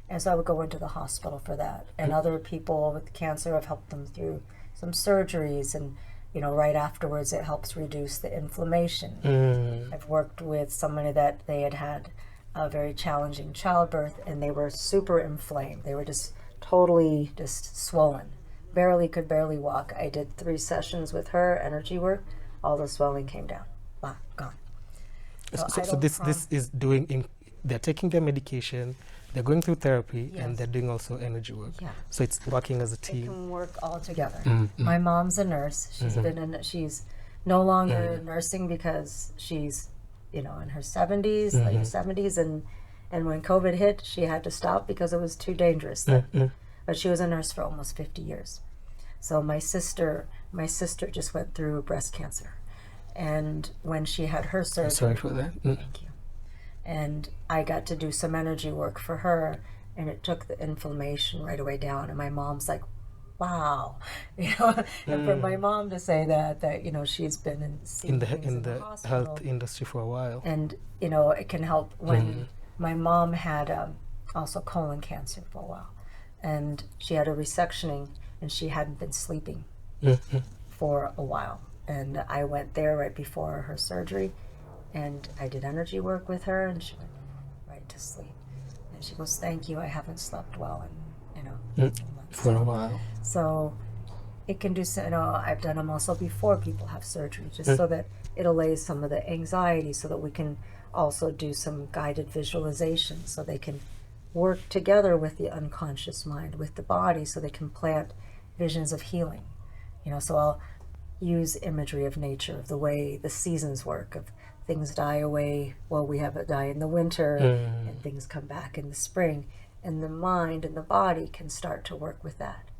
And so I would go into the hospital for that. And other people with cancer, I've helped them through some surgeries, and right afterwards it helps reduce the inflammation. I've worked with somebody that they had a very challenging childbirth, and they were super inflamed. They were just totally swollen. Could barely walk. I did 3 sessions with her, energy work. All the swelling came down. Gone. So this is they're taking their medication, they're going through therapy, and they're doing also energy work. Yeah. So it's working as a team. It can work all together. My mom's a nurse. She's no longer nursing because she's, in her 70s, late 70s, and when COVID hit, she had to stop because it was too dangerous. But she was a nurse for almost 50 years. So my sister just went through breast cancer, and when she had her surgery, sorry for that. Thank you. And I got to do some energy work for her, and it took the inflammation right away down. And my mom's like, wow, and for my mom to say that she's been in the health industry for a while, and it can help. When my mom had also colon cancer for a while, and she had a resectioning, and she hadn't been sleeping for a while, and I went there right before her surgery. And I did energy work with her, and she went right to sleep. And she goes, "Thank you. I haven't slept well in for a while." So it can do. I've done them also before people have surgery, just so that it allays some of the anxiety, so that we can also do some guided visualization, so they can work together with the unconscious mind, with the body, so they can plant visions of healing. So I'll use imagery of nature, of the way the seasons work, of things die away. Well, we have it die in the winter, and things come back in the spring, and the mind and the body can start to work with that.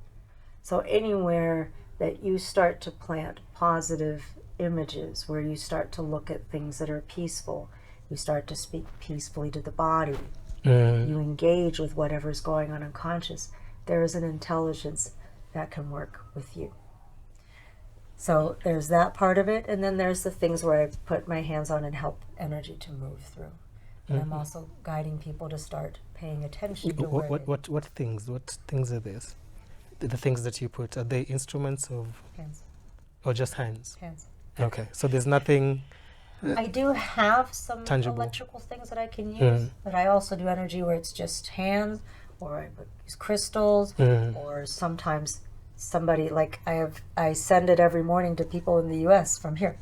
So anywhere that you start to plant positive images, where you start to look at things that are peaceful, you start to speak peacefully to the body, you engage with whatever's going on unconscious, there is an intelligence that can work with you. So there's that part of it, and then there's the things where I put my hands on and help energy to move through. And I'm also guiding people to start paying attention to what things are these? The things that you put, are they instruments of hands, or just hands? Hands. Okay, so there's nothing. I do have some tangible electrical things that I can use, but I also do energy where it's just hands, or I use crystals, or sometimes somebody, like I send it every morning to people in the US from here.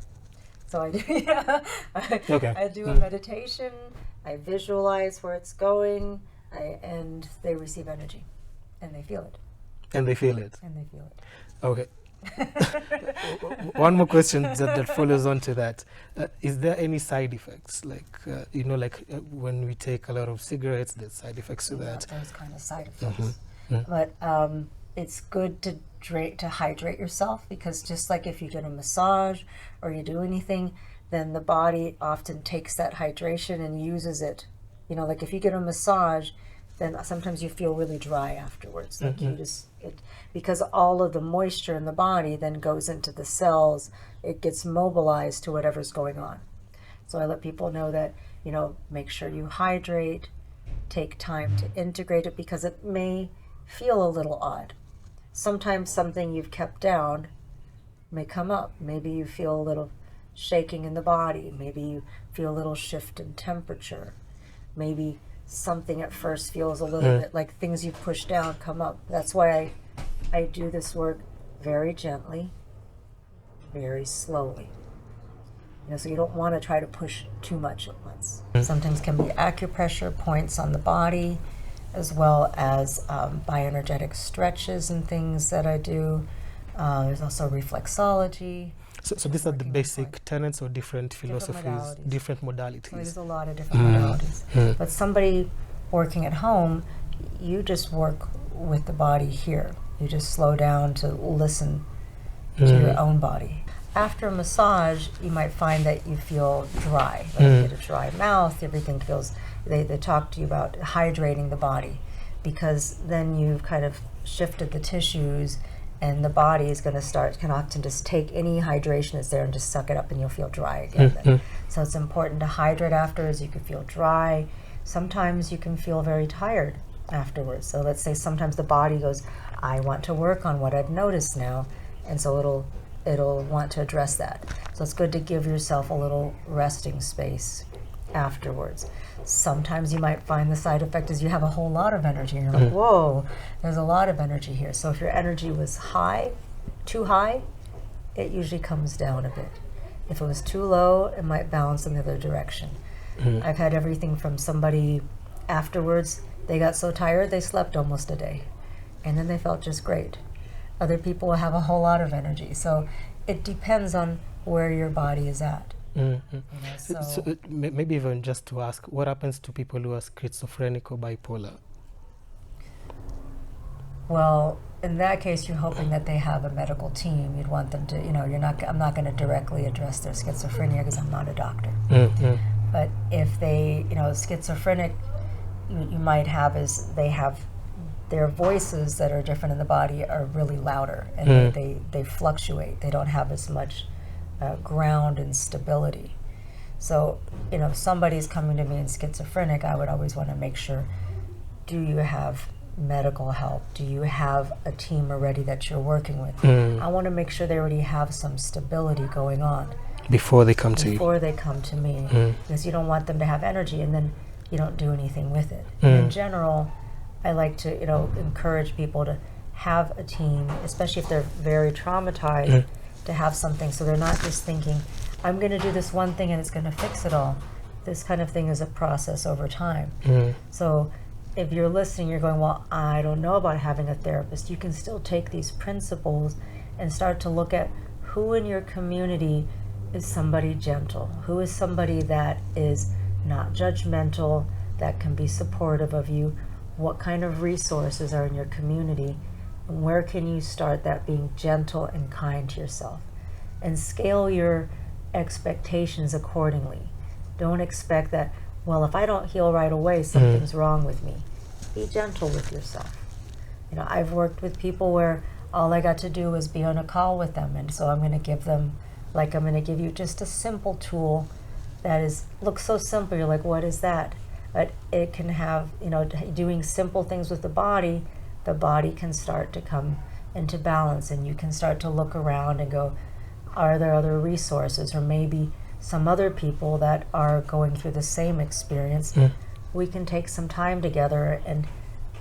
So I do, I do a meditation, I visualize where it's going, and they receive energy, and they feel it. And they feel it. And they feel it. Okay. One more question that follows on to that. Is there any side effects? Like, when we take a lot of cigarettes, there's side effects to that. Those kind of side effects. Mhm. But it's good to hydrate yourself, because just like if you get a massage or you do anything, then the body often takes that hydration and uses it. Like if you get a massage, then sometimes you feel really dry afterwards. Like because all of the moisture in the body then goes into the cells, it gets mobilized to whatever's going on. So I let people know that, make sure you hydrate, take time to integrate it, because it may feel a little odd. Sometimes something you've kept down may come up. Maybe you feel a little shaking in the body. Maybe you feel a little shift in temperature. Maybe something at first feels a little bit like things you push down come up. That's why I do this work very gently, very slowly. So you don't want to try to push too much at once. Sometimes can be acupressure points on the body, as well as bioenergetic stretches and things that I do. There's also reflexology. So these are the basic tenets or different philosophies, different modalities. So there's a lot of different modalities. But somebody working at home, you just work with the body here. You just slow down to listen to your own body. After a massage, you might find that you feel dry. Like you get a dry mouth, everything feels, they talk to you about hydrating the body, because then you've kind of shifted the tissues, and the body is going to can often just take any hydration that's there and just suck it up, and you'll feel dry again. Then. So it's important to hydrate afterwards. You can feel dry. Sometimes you can feel very tired afterwards. So let's say sometimes the body goes, I want to work on what I've noticed now, and so it'll want to address that. So it's good to give yourself a little resting space afterwards. Sometimes you might find the side effect is you have a whole lot of energy, and you're like, whoa, there's a lot of energy here. So if your energy was too high, it usually comes down a bit. If it was too low, it might bounce in the other direction. I've had everything from somebody afterwards, they got so tired they slept almost a day, and then they felt just great. Other people will have a whole lot of energy. So it depends on where your body is at. So maybe even just to ask, what happens to people who are schizophrenic or bipolar? Well, in that case, you're hoping that they have a medical team. You'd want them to, I'm not going to directly address their schizophrenia because I'm not a doctor. But if they, schizophrenic, you might have is they have their voices that are different in the body are really louder, and they fluctuate. They don't have as much ground and stability. So, if somebody's coming to me in schizophrenic, I would always want to make sure, do you have medical help? Do you have a team already that you're working with? I want to make sure they already have some stability going on. Before they come to you? Before they come to me. Because you don't want them to have energy and then you don't do anything with it. In general, I like to, encourage people to have a team, especially if they're very traumatized, to have something so they're not just thinking, I'm going to do this one thing and it's going to fix it all. This kind of thing is a process over time. So if you're listening, you're going, well, I don't know about having a therapist. You can still take these principles and start to look at who in your community is somebody gentle, who is somebody that is not judgmental, that can be supportive of you, what kind of resources are in your community, and where can you start that being gentle and kind to yourself, and scale your expectations accordingly. Don't expect that, well, if I don't heal right away, something's wrong with me. Be gentle with yourself. I've worked with people where all I got to do was be on a call with them, and so I'm going to give them, I'm going to give you just a simple tool that looks so simple. You're like, what is that? But it can have, doing simple things with the body can start to come into balance, and you can start to look around and go, are there other resources, or maybe some other people that are going through the same experience? We can take some time together and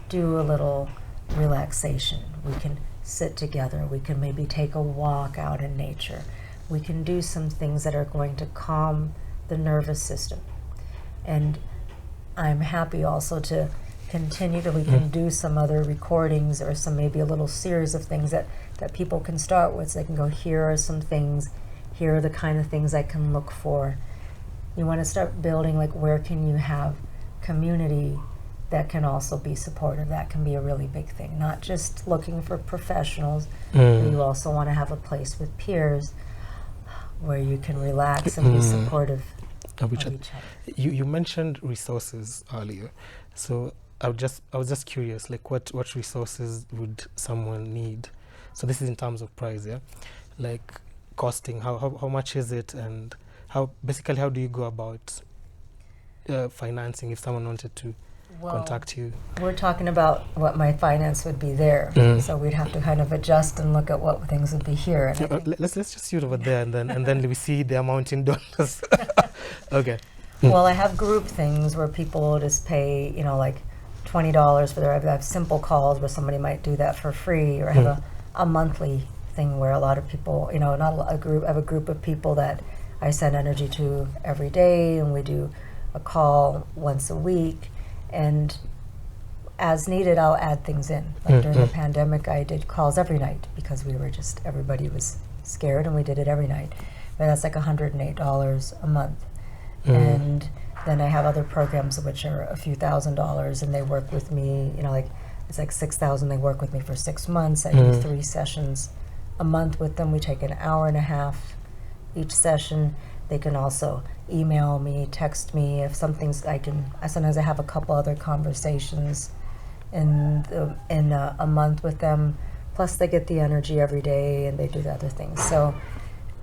do a little relaxation. We can sit together. We can maybe take a walk out in nature. We can do some things that are going to calm the nervous system. And I'm happy also to continue to, we can do some other recordings or some maybe a little series of things that people can start with. So they can go, here are some things, here are the kind of things I can look for. You want to start building, like, where can you have community that can also be supportive? That can be a really big thing. Not just looking for professionals, but you also want to have a place with peers where you can relax and be supportive of each other. You mentioned resources earlier, so I was just curious, like, what resources would someone need? So this is in terms of price, yeah, like costing. How much is it, and how do you go about financing if someone wanted to contact you? We're talking about what my finance would be there, so we'd have to kind of adjust and look at what things would be here. And let's just shoot over there, and then we see the amount in dollars. Okay. Well, I have group things where people just pay, like $20 for I have simple calls where somebody might do that for free, or I have a monthly thing where a lot of people, not a group, I have a group of people that I send energy to every day, and we do a call once a week, and as needed, I'll add things in. Like during the pandemic, I did calls every night because everybody was scared, and we did it every night. But that's like $108 a month. And then I have other programs which are a few $1,000s, and they work with me, it's like $6,000. They work with me for 6 months. I do 3 sessions a month with them. We take an hour and a half each session. They can also email me, text me if something's. Sometimes I have a couple other conversations in a month with them. Plus, they get the energy every day, and they do the other things. So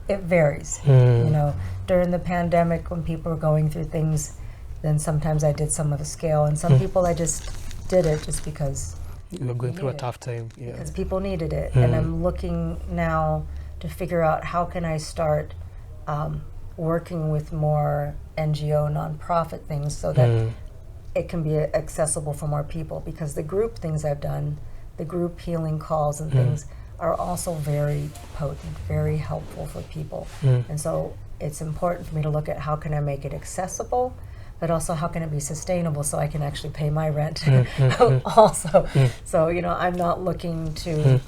it varies. During the pandemic, when people were going through things, then sometimes I did some of a scale, and some people I just did it just because you were going through a tough time. Yeah. Because people needed it, and I'm looking now to figure out how can I start working with more NGO nonprofit things so that it can be accessible for more people. Because the group things I've done, the group healing calls and things, are also very potent, very helpful for people. And so it's important for me to look at how can I make it accessible, but also how can it be sustainable so I can actually pay my rent also. So, I'm not looking to,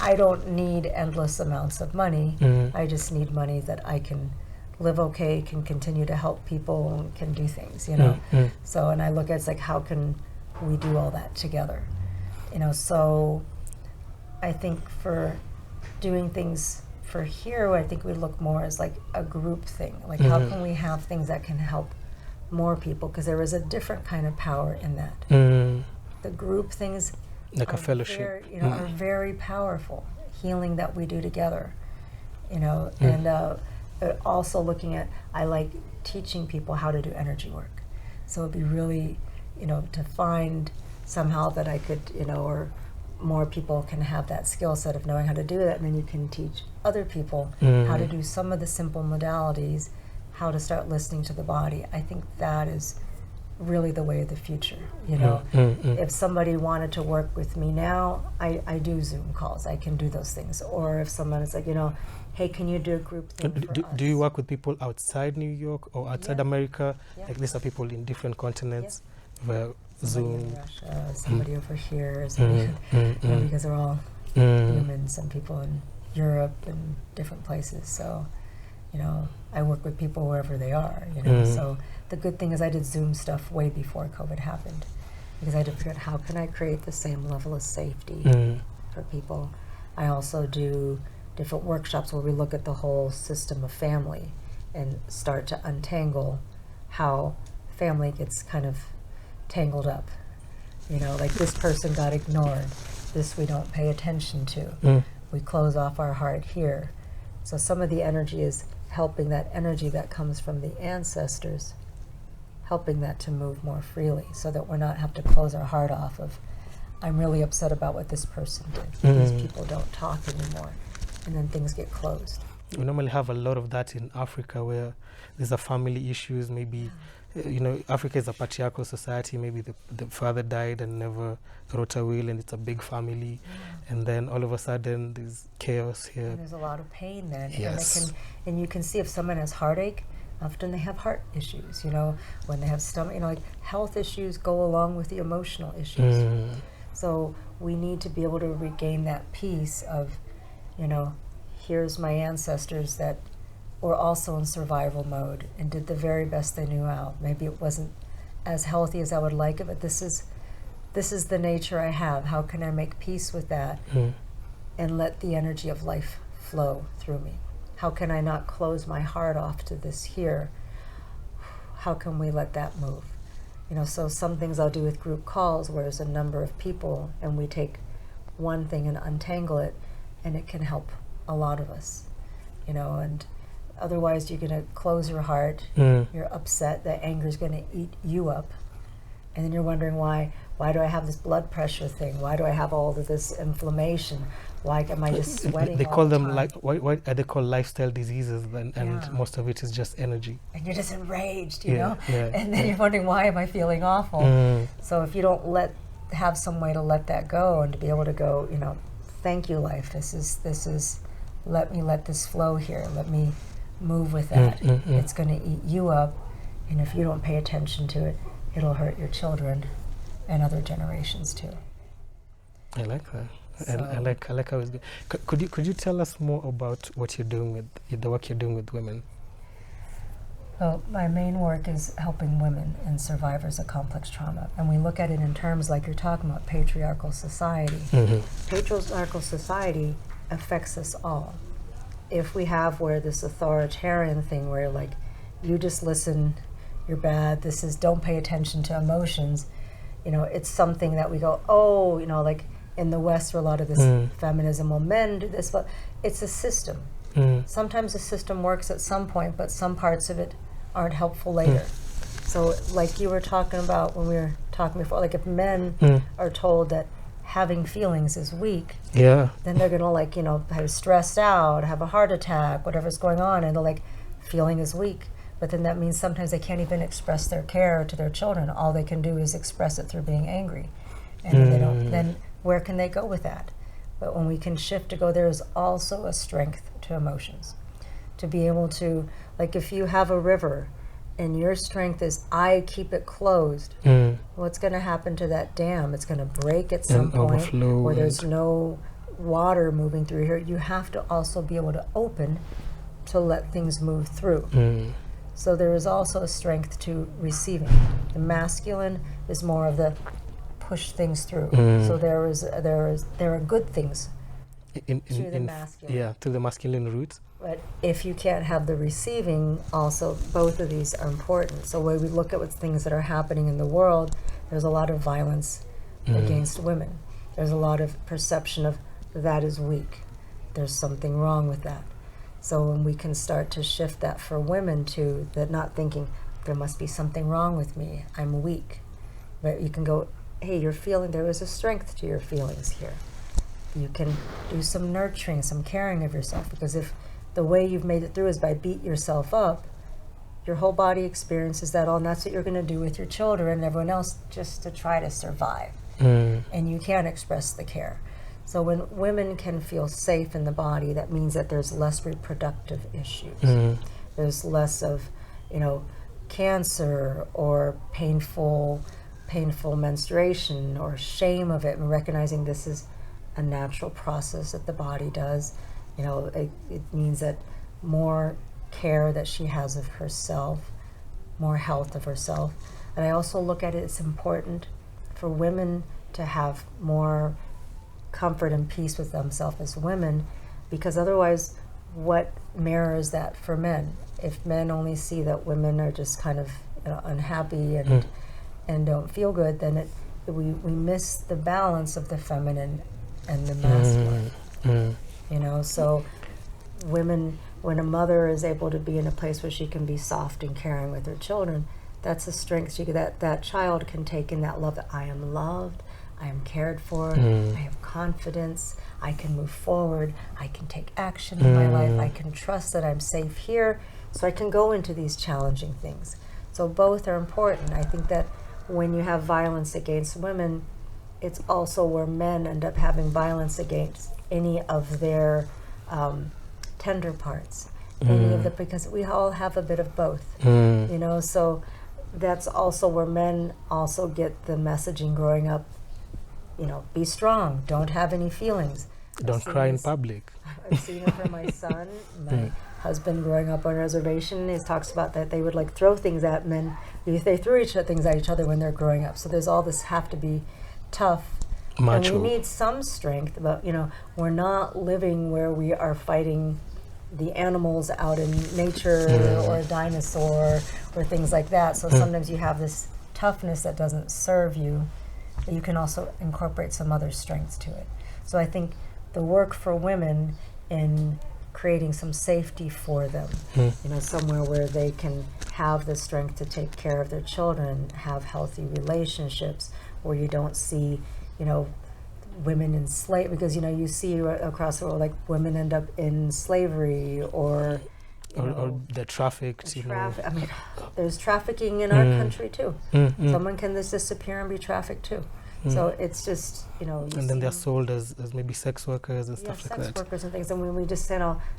I don't need endless amounts of money. I just need money that I can live okay, can continue to help people, and can do things, So, and I look at it's like, how can we do all that together? So I think for doing things for here, I think we look more as like a group thing. Like, how can we have things that can help more people? Because there is a different kind of power in that. The group things, like a fellowship, are very powerful. Healing that we do together, and but also looking at, I like teaching people how to do energy work. So it'd be really, to find somehow that I could, or more people can have that skill set of knowing how to do that, and then you can teach other people how to do some of the simple modalities, how to start listening to the body. I think that is really the way of the future. If somebody wanted to work with me now, I do Zoom calls. I can do those things. Or if someone is like, hey, can you do a group thing for us? Do you work with people outside New York or outside America? Like, these are people in different continents via Zoom. Somebody in Russia, somebody over here, somebody, because they're all humans. Some people in Europe and different places. So, I work with people wherever they are. So the good thing is I did Zoom stuff way before COVID happened, because I had to figure out how can I create the same level of safety for people. I also do different workshops where we look at the whole system of family and start to untangle how family gets kind of tangled up. Like, this person got ignored, this we don't pay attention to. We close off our heart here. So some of the energy is helping that energy that comes from the ancestors, helping that to move more freely, so that we're not have to close our heart off of, I'm really upset about what this person did. These people don't talk anymore. And then things get closed. We normally have a lot of that in Africa, where there's a family issues. Maybe, Africa is a patriarchal society. Maybe the father died and never wrote a will, and it's a big family. And then all of a sudden, there's chaos here. And there's a lot of pain then. Yes. And you can see if someone has heartache, Often they have heart issues, you know, when they have stomach, you know, like health issues go along with the emotional issues. So we need to be able to regain that peace of, you know, here's my ancestors that were also in survival mode and did the very best they knew how. Maybe it wasn't as healthy as I would like it, but this is the nature I have. How can I make peace with that and let the energy of life flow through me? How can I not close my heart off to this here? How can we let that move? You know, so some things I'll do with group calls where there's a number of people and we take one thing and untangle it, and it can help a lot of us, you know, and otherwise you're going to close your heart, you're upset, that anger is going to eat you up, and then you're wondering why do I have this blood pressure thing? Why do I have all of this inflammation? Why am I just sweating They all call the them time? like, what are they called, lifestyle diseases, and Yeah. most of it is just energy. And you're just enraged, you Yeah, know? yeah, And then you're wondering, why am I feeling awful? So if you don't have some way to let that go and to be able to go, you know, thank you, life. This is, let me let this flow here. Let me move with that. It's going to eat you up. And if you don't pay attention to it, it'll hurt your children and other generations too. I like that. So- I like how it's good. Could you tell us more about what you're doing with the work you're doing with women? Well, my main work is helping women and survivors of complex trauma. And we look at it in terms like you're talking about patriarchal society. Patriarchal society affects us all. If we have where this authoritarian thing where like, you just listen, you're bad, this is don't pay attention to emotions, you know, it's something that we go, oh, you know, like in the West where a lot of this feminism, well, men do this, but it's a system. Sometimes the system works at some point, but some parts of it aren't helpful later. So like you were talking about when we were talking before, like if men are told that having feelings is weak, Yeah. then they're gonna like, you know, have stressed out, have a heart attack, whatever's going on, and they're like, feeling is weak. But then that means sometimes they can't even express their care to their children. All they can do is express it through being angry. And then they don't, then where can they go with that? But when we can shift to go, there is also a strength to emotions. To be able to, like if you have a river and your strength is, I keep it closed, what's going to happen to that dam? It's going to break at some And point overflow where there's and- no water moving through here. You have to also be able to open to let things move through. So there is also a strength to receiving. The masculine is more of the push things through. So there are good things to the masculine. Yeah, to the masculine roots. But if you can't have the receiving, also both of these are important. So when we look at what things that are happening in the world, there's a lot of violence against women. There's a lot of perception of that is weak. There's something wrong with that. So when we can start to shift that for women too, that not thinking there must be something wrong with me, I'm weak. But you can go, hey, you're feeling, there is a strength to your feelings here. You can do some nurturing, some caring of yourself, because if the way you've made it through is by beat yourself up, your whole body experiences that all, and that's what you're going to do with your children and everyone else just to try to survive. And you can't express the care. So when women can feel safe in the body, that means that there's less reproductive issues. There's less of, you know, cancer or painful menstruation or shame of it, and recognizing this is a natural process that the body does. You know, it means that more care that she has of herself, more health of herself. And I also look at it as important for women to have more comfort and peace with themselves as women, because otherwise what mirrors that for men? If men only see that women are just kind of, you know, unhappy and don't feel good, then we miss the balance of the feminine and the masculine. You know, so women, when a mother is able to be in a place where she can be soft and caring with her children, that's a strength that child can take in, that love, that I am loved, I am cared for, I have confidence, I can move forward, I can take action in my life, I can trust that I'm safe here, so I can go into these challenging things. So both are important. I think that when you have violence against women, it's also where men end up having violence against any of their tender parts. any of the, because we all have a bit of both, you know, so that's also where men also get the messaging growing up, you know, be strong, don't have any feelings. Don't cry in public. I've seen it for my son, my husband growing up on a reservation. He talks about that they would like throw things at men. They threw things at each other when they're growing up. So there's all this have to be tough. Macho. And we need some strength, but you know, we're not living where we are fighting the animals out in nature or a dinosaur or things like that. So sometimes you have this toughness that doesn't serve you, but you can also incorporate some other strengths to it. So I think the work for women in creating some safety for them, you know, somewhere where they can have the strength to take care of their children, have healthy relationships, where you don't see, you know, women enslaved, because you know you see across the world like women end up in slavery or they're trafficked. I mean, there's trafficking in our country too. Someone can just disappear and be trafficked too. So it's just, you know. And then they're sold as maybe sex workers and stuff like that. Sex workers and things. And when we just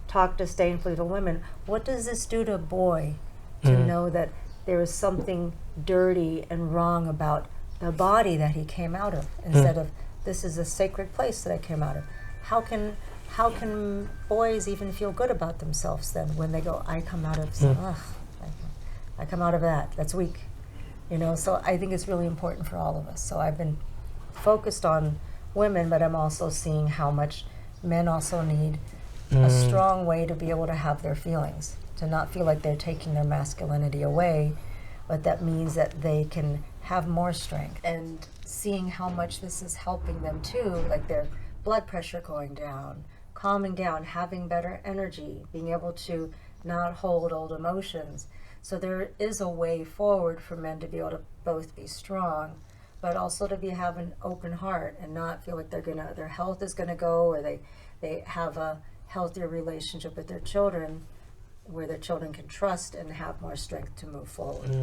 talk disdainfully to women, what does this do to a boy to know that there is something dirty and wrong about the body that he came out of, instead of this is a sacred place that I came out of? How can boys even feel good about themselves then when they go, I come out of I come out of that. That's weak. You know, so I think it's really important for all of us. So I've been focused on women, but I'm also seeing how much men also need a strong way to be able to have their feelings, to not feel like they're taking their masculinity away, but that means that they can have more strength. And seeing how much this is helping them too, like their blood pressure going down, calming down, having better energy, being able to not hold old emotions. So there is a way forward for men to be able to both be strong, but also to have an open heart and not feel like their health is gonna go, or they have a healthier relationship with their children, where their children can trust and have more strength to move forward.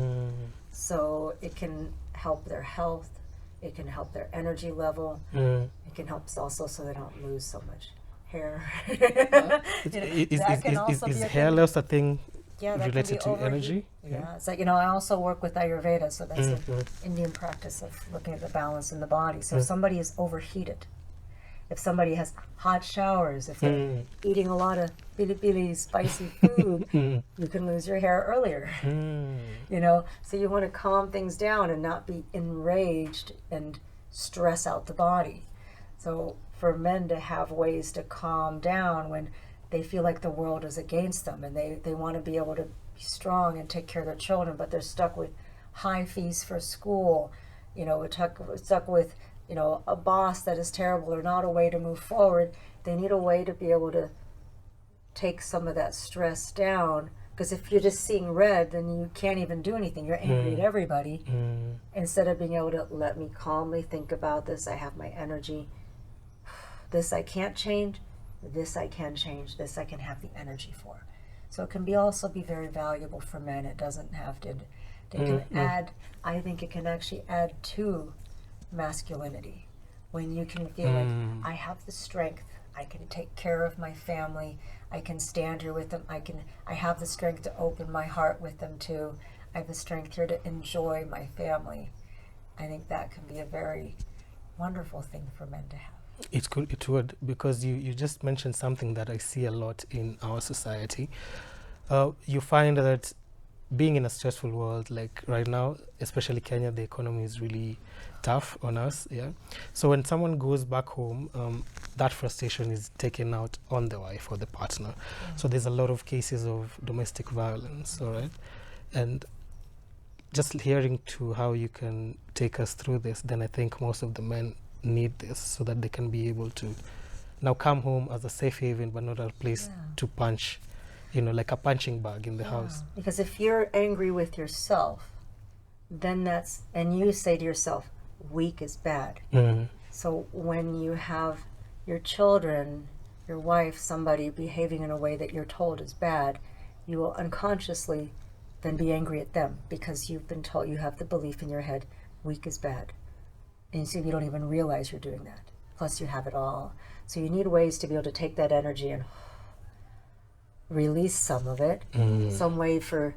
So it can help their health, it can help their energy level, it can help also so they don't lose so much hair. Is hair loss a thing related to overheat. energy? Yeah, it's like, you know, I also work with Ayurveda, so that's an Indian practice of looking at the balance in the body. So if somebody is overheated, if somebody has hot showers, if they're eating a lot of pili-pili spicy food, you can lose your hair earlier. You know, so you want to calm things down and not be enraged and stress out the body. So for men to have ways to calm down when they feel like the world is against them, and they want to be able to be strong and take care of their children, but they're stuck with high fees for school, you know, stuck with, you know, a boss that is terrible, or not a way to move forward. They need a way to be able to take some of that stress down, because if you're just seeing red, then you can't even do anything. You're angry at everybody, instead of being able to let me calmly think about this. I have my energy. This I can't change. This I can change. This I can have the energy for. So it can also be very valuable for men. It doesn't have to. It can add. I think it can actually add to masculinity, when you can feel like I have the strength. I can take care of my family. I can stand here with them. I have the strength to open my heart with them too. I have the strength here to enjoy my family. I think that can be a very wonderful thing for men to have. It would, because you just mentioned something that I see a lot in our society. You find that being in a stressful world, like right now, especially Kenya, the economy is really tough on us. Yeah. So when someone goes back home, that frustration is taken out on the wife or the partner. So there's a lot of cases of domestic violence. All right. And just hearing to how you can take us through this, then I think most of the men need this, so that they can be able to now come home as a safe haven, but not a place to punch, you know, like a punching bag in the house. Because if you're angry with yourself, then and you say to yourself, weak is bad. So when you have your children, your wife, somebody behaving in a way that you're told is bad, you will unconsciously then be angry at them, because you've been told, you have the belief in your head, weak is bad. And so you don't even realize you're doing that. Plus you have it all. So you need ways to be able to take that energy and release some of it. Some way for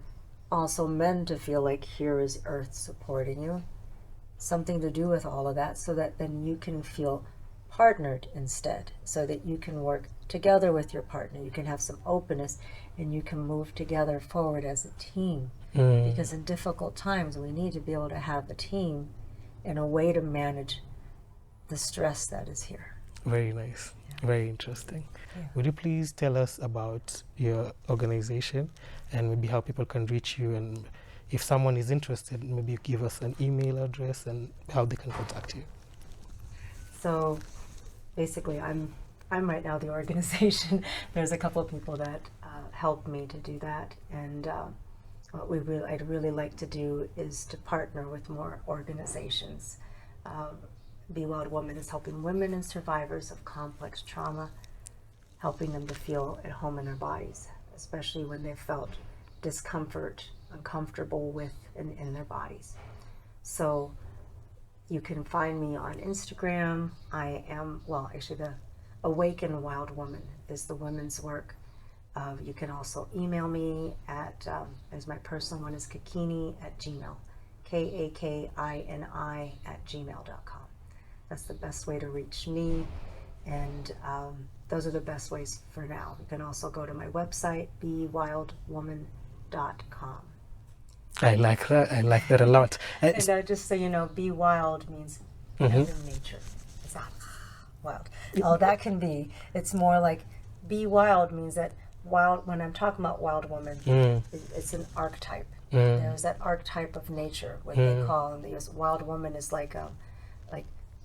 also men to feel like here is earth supporting you. Something to do with all of that, so that then you can feel partnered instead, so that you can work together with your partner. You can have some openness and you can move together forward as a team. Because in difficult times, we need to be able to have a team and a way to manage the stress that is here. Very nice. Yeah. Very interesting. Yeah. Would you please tell us about your organization and maybe how people can reach you, and if someone is interested, maybe give us an email address and how they can contact you? So basically, I'm right now the organization. There's a couple of people that help me to do that, and what I'd really like to do is to partner with more organizations. Be Wild Woman is helping women and survivors of complex trauma, helping them to feel at home in their bodies, especially when they've felt discomfort, uncomfortable with in their bodies. So you can find me on Instagram. I am, well, actually the Awaken Wild Woman is the women's work. You can also email me at, as my personal one is kakini@gmail, KAKINI@gmail.com. That's the best way to reach me, and those are the best ways for now. You can also go to my website, bewildwoman.com. I like that. I like that a lot. And just so you know, be wild means as in nature. It's not wild. Oh, that can be. It's more like be wild means that wild, when I'm talking about wild woman, it's an archetype. There's that archetype of nature, what they call, and the wild woman is like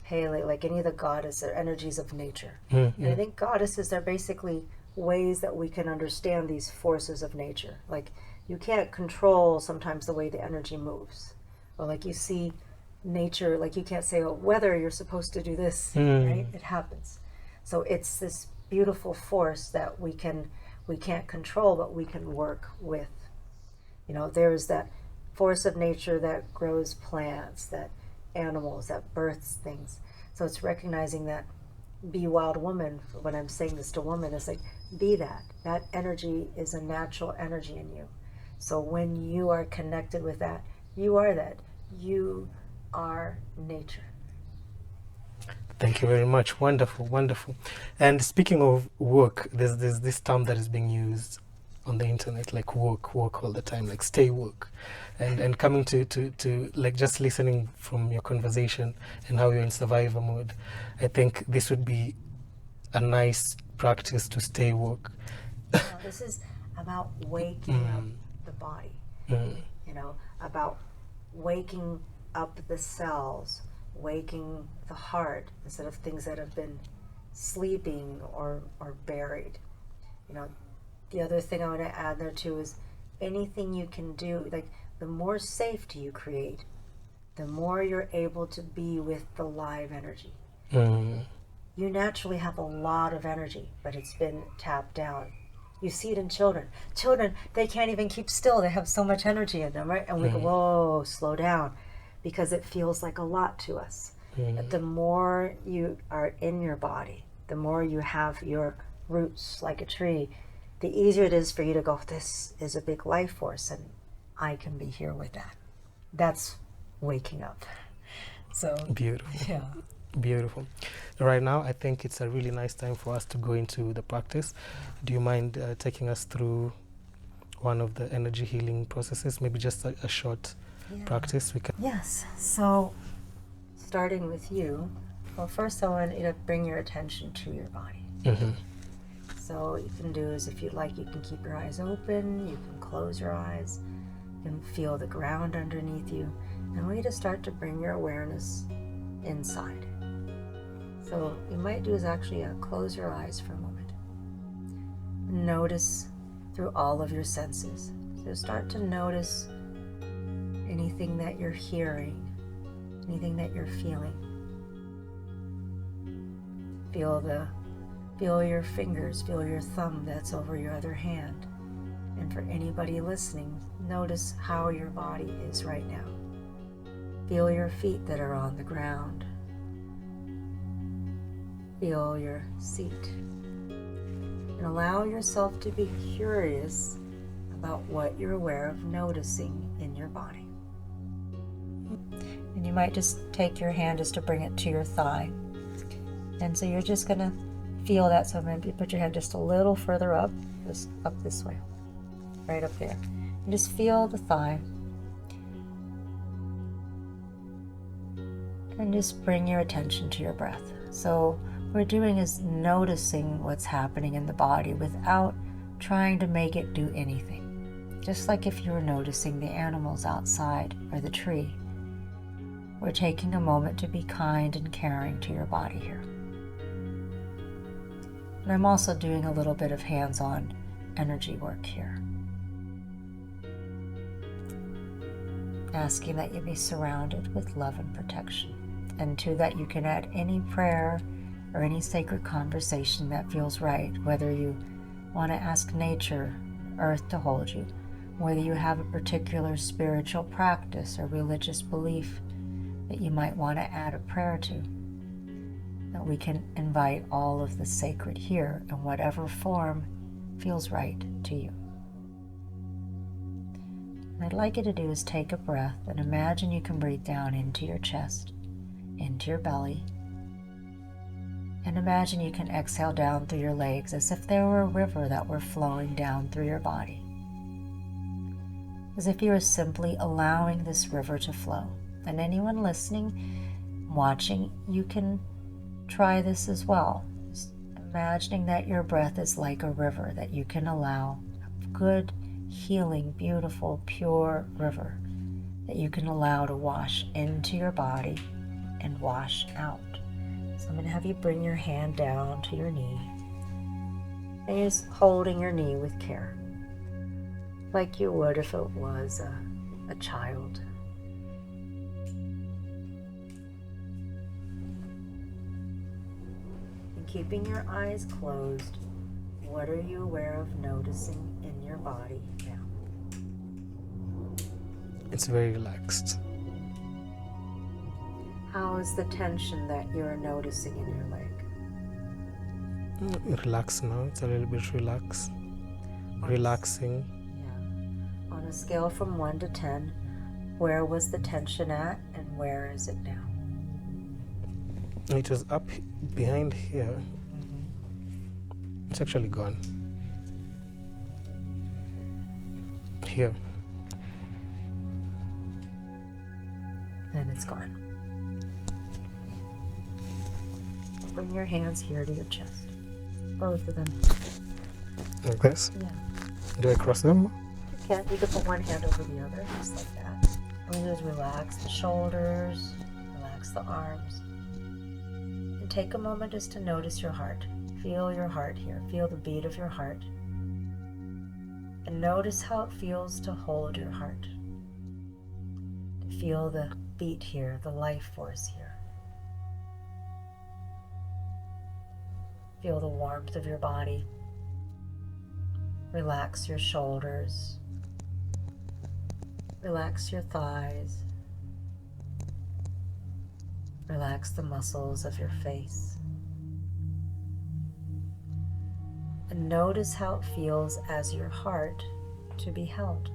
Pele, like any of the goddesses or energies of nature. And I think goddesses are basically ways that we can understand these forces of nature. Like you can't control sometimes the way the energy moves, or like you see nature, like you can't say, oh, weather, you're supposed to do this, right? It happens. So it's this beautiful force that we can't control, but we can work with. You know, there's that force of nature that grows plants, that animals, that births things. So it's recognizing that be wild woman, when I'm saying this to women, it's like, be that. That energy is a natural energy in you. So when you are connected with that, you are that. You are nature. Thank you very much. Wonderful, wonderful. And speaking of work, there's this term that is being used on the internet, like work all the time, like stay woke. And coming to like just listening from your conversation and how you're in survivor mode, I think this would be a nice practice to stay woke. No, this is about waking up the body, you know, about waking up the cells, waking the heart instead of things that have been sleeping or buried. You know, the other thing I want to add there too is anything you can do, like the more safety you create, the more you're able to be with the live energy. You naturally have a lot of energy, but it's been tapped down. You see it in children. Children, they can't even keep still. They have so much energy in them, right? And we go, whoa, slow down, because it feels like a lot to us. But the more you are in your body, the more you have your roots like a tree, the easier it is for you to go, this is a big life force, and I can be here with that. That's waking up. So Beautiful. yeah. Beautiful. Right now, I think it's a really nice time for us to go into the practice. Do you mind taking us through one of the energy healing processes? Maybe just a short practice. We can. Yes. So starting with you, well, first I want you to bring your attention to your body. So what you can do is, if you'd like, you can keep your eyes open, you can close your eyes, you can feel the ground underneath you, and I want you to start to bring your awareness inside. So what you might do is actually close your eyes for a moment. Notice through all of your senses. So start to notice anything that you're hearing, anything that you're feeling. Feel your fingers, feel your thumb that's over your other hand. And for anybody listening, notice how your body is right now. Feel your feet that are on the ground. Feel your seat. And allow yourself to be curious about what you're aware of noticing in your body. And you might just take your hand just to bring it to your thigh. And so you're just going to feel that. So maybe put your hand just a little further up, just up this way, right up there. And just feel the thigh. And just bring your attention to your breath. So what we're doing is noticing what's happening in the body without trying to make it do anything. Just like if you were noticing the animals outside or the tree. We're taking a moment to be kind and caring to your body here. And I'm also doing a little bit of hands-on energy work here. Asking that you be surrounded with love and protection. And to that you can add any prayer or any sacred conversation that feels right, whether you want to ask nature, earth to hold you, whether you have a particular spiritual practice or religious belief that you might want to add a prayer to. That we can invite all of the sacred here in whatever form feels right to you. What I'd like you to do is take a breath and imagine you can breathe down into your chest, into your belly, and imagine you can exhale down through your legs as if there were a river that were flowing down through your body. As if you were simply allowing this river to flow. And anyone listening, watching, you can try this as well. Just imagining that your breath is like a river that you can allow, a good, healing, beautiful, pure river that you can allow to wash into your body and wash out. So I'm going to have you bring your hand down to your knee. And you're just holding your knee with care, like you would if it was a child. And keeping your eyes closed, what are you aware of noticing in your body now? It's very relaxed. How is the tension that you're noticing in your leg? Relaxed now. It's a little bit relaxed. Relaxing. Yeah. On a scale from 1 to 10, where was the tension at and where is it now? It was up behind here. It's actually gone. Here. And it's gone. Bring your hands here to your chest. Both of them. Like this? Yeah. Do I cross them? You can. You can put one hand over the other, just like that. And we just relax the shoulders, relax the arms. And take a moment just to notice your heart. Feel your heart here. Feel the beat of your heart. And notice how it feels to hold your heart. To feel the beat here, the life force here. Feel the warmth of your body. Relax your shoulders. Relax your thighs. Relax the muscles of your face. And notice how it feels as your heart to be held.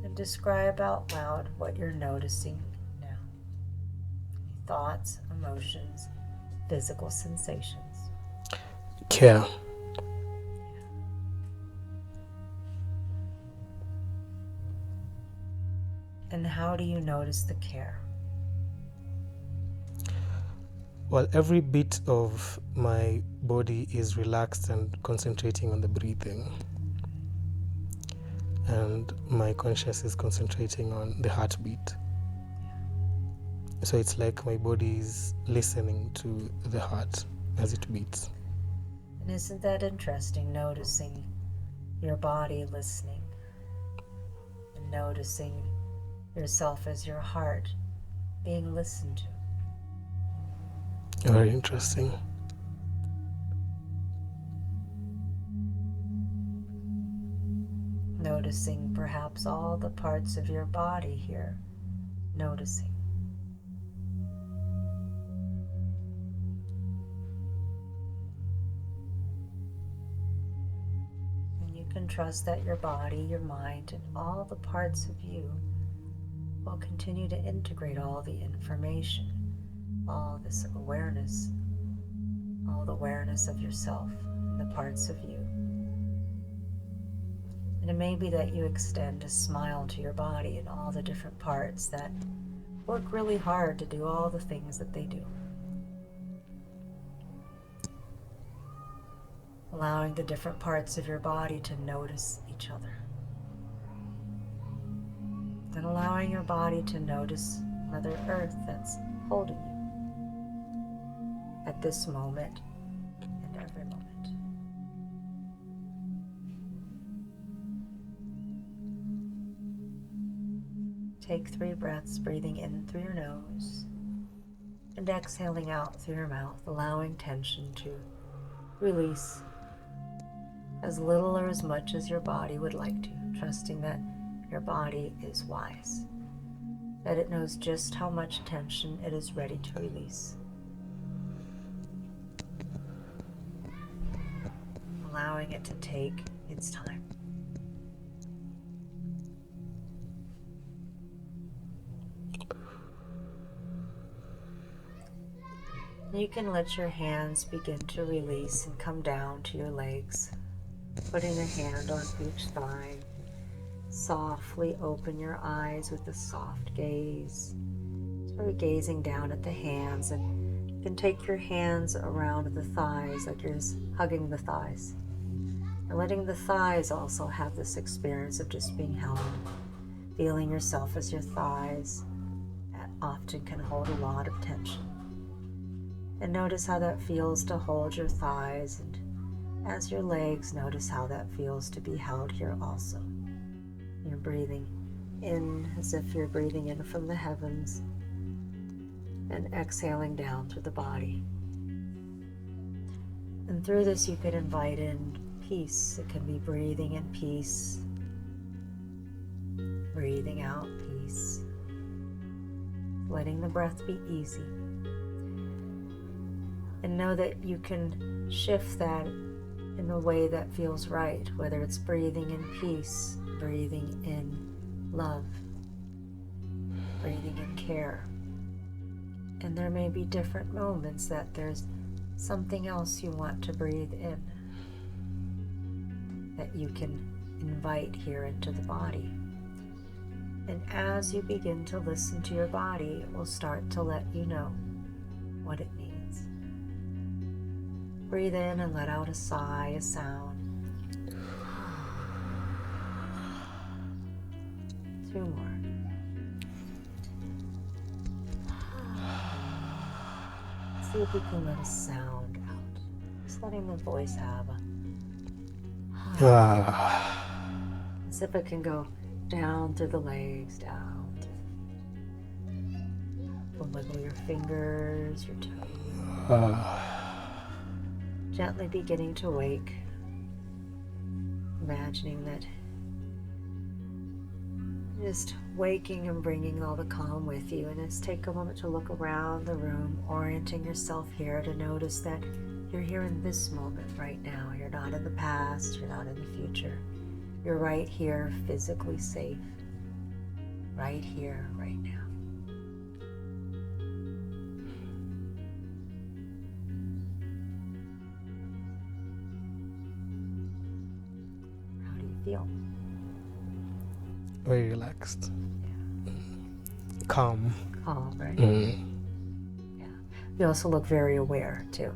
And describe out loud what you're noticing now. Any thoughts, emotions, physical sensations. Care. And how do you notice the care? Well, every bit of my body is relaxed and concentrating on the breathing. And my conscious is concentrating on the heartbeat. So it's like my body is listening to the heart as it beats. And isn't that interesting, noticing your body listening and noticing yourself as your heart being listened to? Very interesting. Noticing perhaps all the parts of your body here, noticing. you can trust that your body, your mind, and all the parts of you will continue to integrate all the information, all this awareness, all the awareness of yourself and the parts of you. And it may be that you extend a smile to your body and all the different parts that work really hard to do all the things that they do. Allowing the different parts of your body to notice each other. And allowing your body to notice Mother Earth that's holding you at this moment and every moment. Take 3 breaths, breathing in through your nose and exhaling out through your mouth, allowing tension to release as little or as much as your body would like to, trusting that your body is wise, that it knows just how much tension it is ready to release. Allowing it to take its time. You can let your hands begin to release and come down to your legs, putting a hand on each thigh. Softly open your eyes with a soft gaze. Sort of gazing down at the hands, and you can take your hands around the thighs like you're just hugging the thighs. And letting the thighs also have this experience of just being held, feeling yourself as your thighs. That often can hold a lot of tension. And notice how that feels to hold your thighs, and as your legs, notice how that feels to be held here also. You're breathing in as if you're breathing in from the heavens and exhaling down through the body. And through this you could invite in peace. It can be breathing in peace, breathing out peace, letting the breath be easy. And know that you can shift that in the way that feels right, whether it's breathing in peace, breathing in love, breathing in care. And there may be different moments that there's something else you want to breathe in that you can invite here into the body. And as you begin to listen to your body, it will start to let you know what it needs. Breathe in and let out a sigh, a sound. 2 more. See if you can let a sound out. Just letting the voice have a as if it can go down through the legs, down through. Wiggle your fingers, your toes. Gently beginning to wake, imagining that just waking and bringing all the calm with you. And just take a moment to look around the room, orienting yourself here to notice that you're here in this moment right now. You're not in the past, you're not in the future. You're right here, physically safe, right here, right now. Feel? Very relaxed. Yeah. Calm. Calm, right? Yeah. You also look very aware too.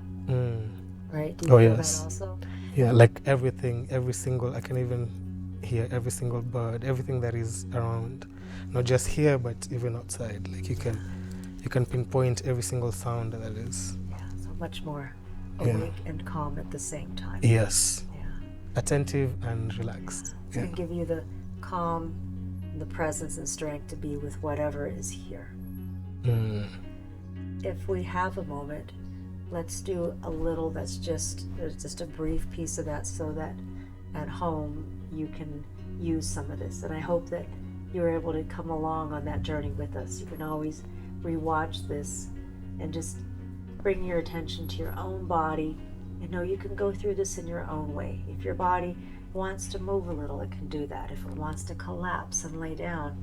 Right? Do you feel yes. that also? Yeah, like everything, I can even hear every single bird, everything that is around. Not just here, but even outside. Like you can pinpoint every single sound that is. Yeah, so much more awake and calm at the same time. Yes. Yeah. Attentive and relaxed. So it can give you the calm, the presence and strength to be with whatever is here. If we have a moment, let's do a little that's just a brief piece of that so that at home you can use some of this. And I hope that you're able to come along on that journey with us. You can always rewatch this and just bring your attention to your own body and know you can go through this in your own way. If your body wants to move a little, it can do that. If it wants to collapse and lay down,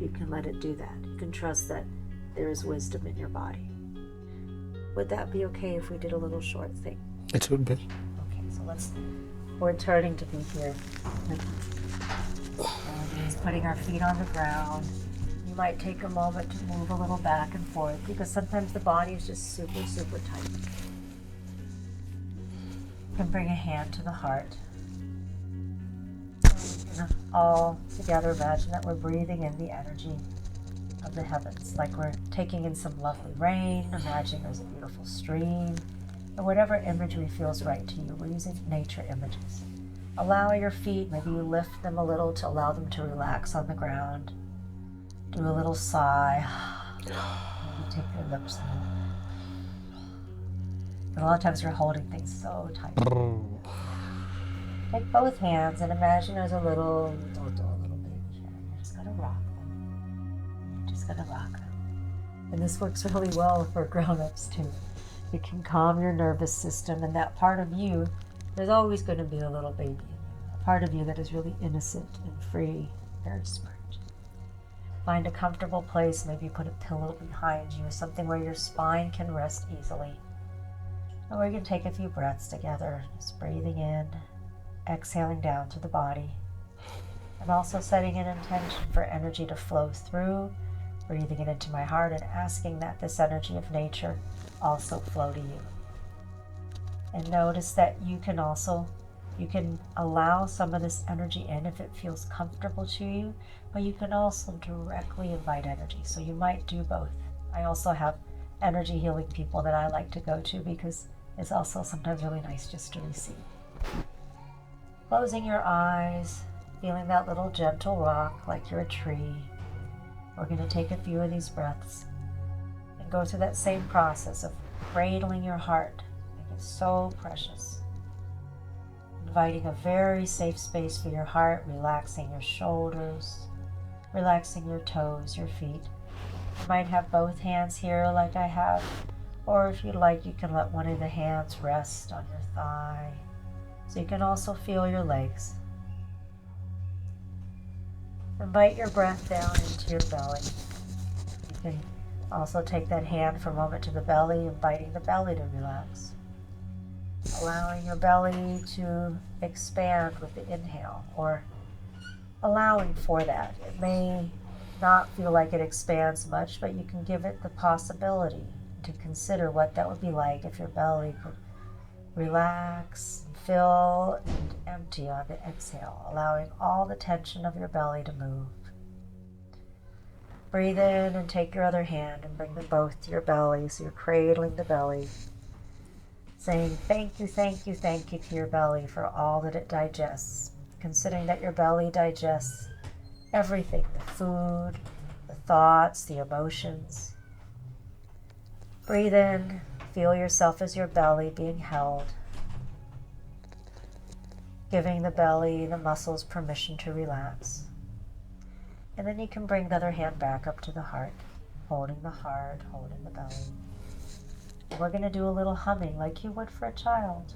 you can let it do that. You can trust that there is wisdom in your body. Would that be okay if we did a little short thing? It would be. Okay, so we're turning to be here. Just putting our feet on the ground. You might take a moment to move a little back and forth because sometimes the body is just super, super tight. You can bring a hand to the heart. And all together imagine that we're breathing in the energy of the heavens, like we're taking in some lovely rain. Imagine there's a beautiful stream, or whatever imagery feels right to you. We're using nature images. Allow your feet, maybe you lift them a little to allow them to relax on the ground. Do a little sigh. Maybe take your lips and a lot of times we're holding things so tight. Take both hands and imagine there's a little baby here. You're just gonna rock them. You're just gonna rock them. And this works really well for grown-ups too. You can calm your nervous system, and that part of you, there's always going to be a little baby in you. A part of you that is really innocent and free, very smart. Find a comfortable place, maybe put a pillow behind you, something where your spine can rest easily. And we're going to take a few breaths together, just breathing in, exhaling down to the body, and also setting an intention for energy to flow through, breathing it into my heart and asking that this energy of nature also flow to you. And notice that you can allow some of this energy in if it feels comfortable to you, but you can also directly invite energy. So you might do both. I also have energy healing people that I like to go to because it's also sometimes really nice just to receive. Closing your eyes, feeling that little gentle rock like you're a tree. We're going to take a few of these breaths and go through that same process of cradling your heart. Make it so precious. Inviting a very safe space for your heart, relaxing your shoulders, relaxing your toes, your feet. You might have both hands here like I have, or if you'd like, you can let one of the hands rest on your thigh, so you can also feel your legs. Invite your breath down into your belly. You can also take that hand for a moment to the belly, inviting the belly to relax. Allowing your belly to expand with the inhale, or allowing for that. It may not feel like it expands much, but you can give it the possibility to consider what that would be like if your belly could relax, fill, and empty on the exhale, allowing all the tension of your belly to move. Breathe in and take your other hand and bring them both to your belly, so you're cradling the belly, saying thank you, thank you, thank you to your belly for all that it digests, considering that your belly digests everything, the food, the thoughts, the emotions. Breathe in, feel yourself as your belly being held, giving the belly, the muscles permission to relax. And then you can bring the other hand back up to the heart, holding the heart, holding the belly. And we're going to do a little humming like you would for a child.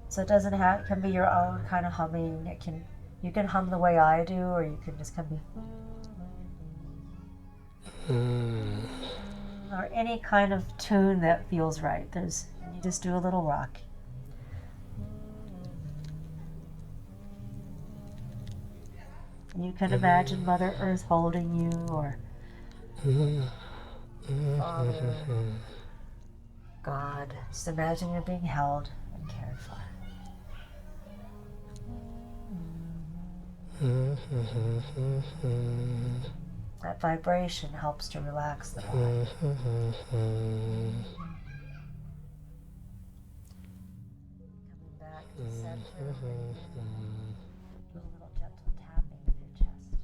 So it can be your own kind of humming. You can hum the way I do, or you can just kind of be or any kind of tune that feels right. You just do a little rock. You can imagine Mother Earth holding you, or Father, God. Just imagine you're being held and cared for. That vibration helps to relax the body. Coming back to center, do a little gentle tapping of your chest.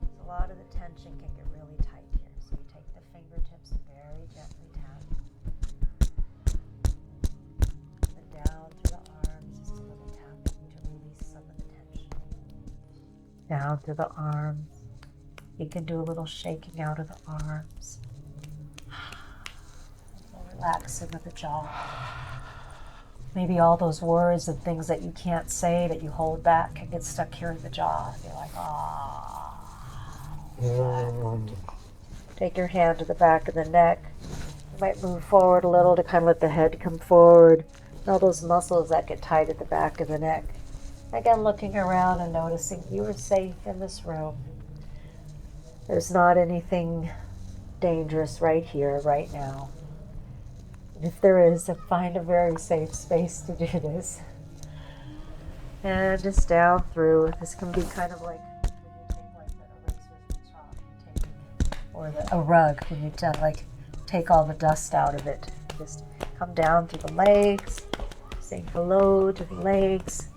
So a lot of the tension can get really tight here, so you take the fingertips and very gently tap. And down through the arms, just a little tapping to release some of the tension. Down through the arms. You can do a little shaking out of the arms. Relaxing of the jaw. maybe all those words and things that you can't say that you hold back can get stuck here in the jaw. You're like, Take your hand to the back of the neck. You might move forward a little to kind of let the head come forward. And all those muscles that get tight at the back of the neck. Again, looking around and noticing you are safe in this room. There's not anything dangerous right here, right now. And if there is, then find a very safe space to do this. And just down through. This can be kind of like when you take like the eraser with chalk, or a rug when you like take all the dust out of it. Just come down through the legs, saying hello to the legs.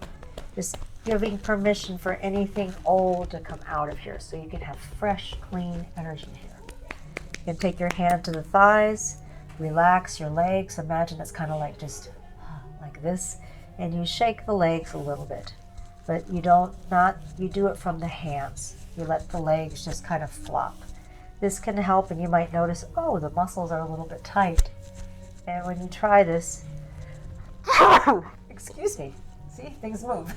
Just giving permission for anything old to come out of here so you can have fresh, clean energy here. You can take your hand to the thighs, relax your legs. Imagine it's kind of like just like this, and you shake the legs a little bit. But you do it from the hands. You let the legs just kind of flop. This can help, and you might notice, oh, the muscles are a little bit tight. And when you try this, excuse me, see, things move.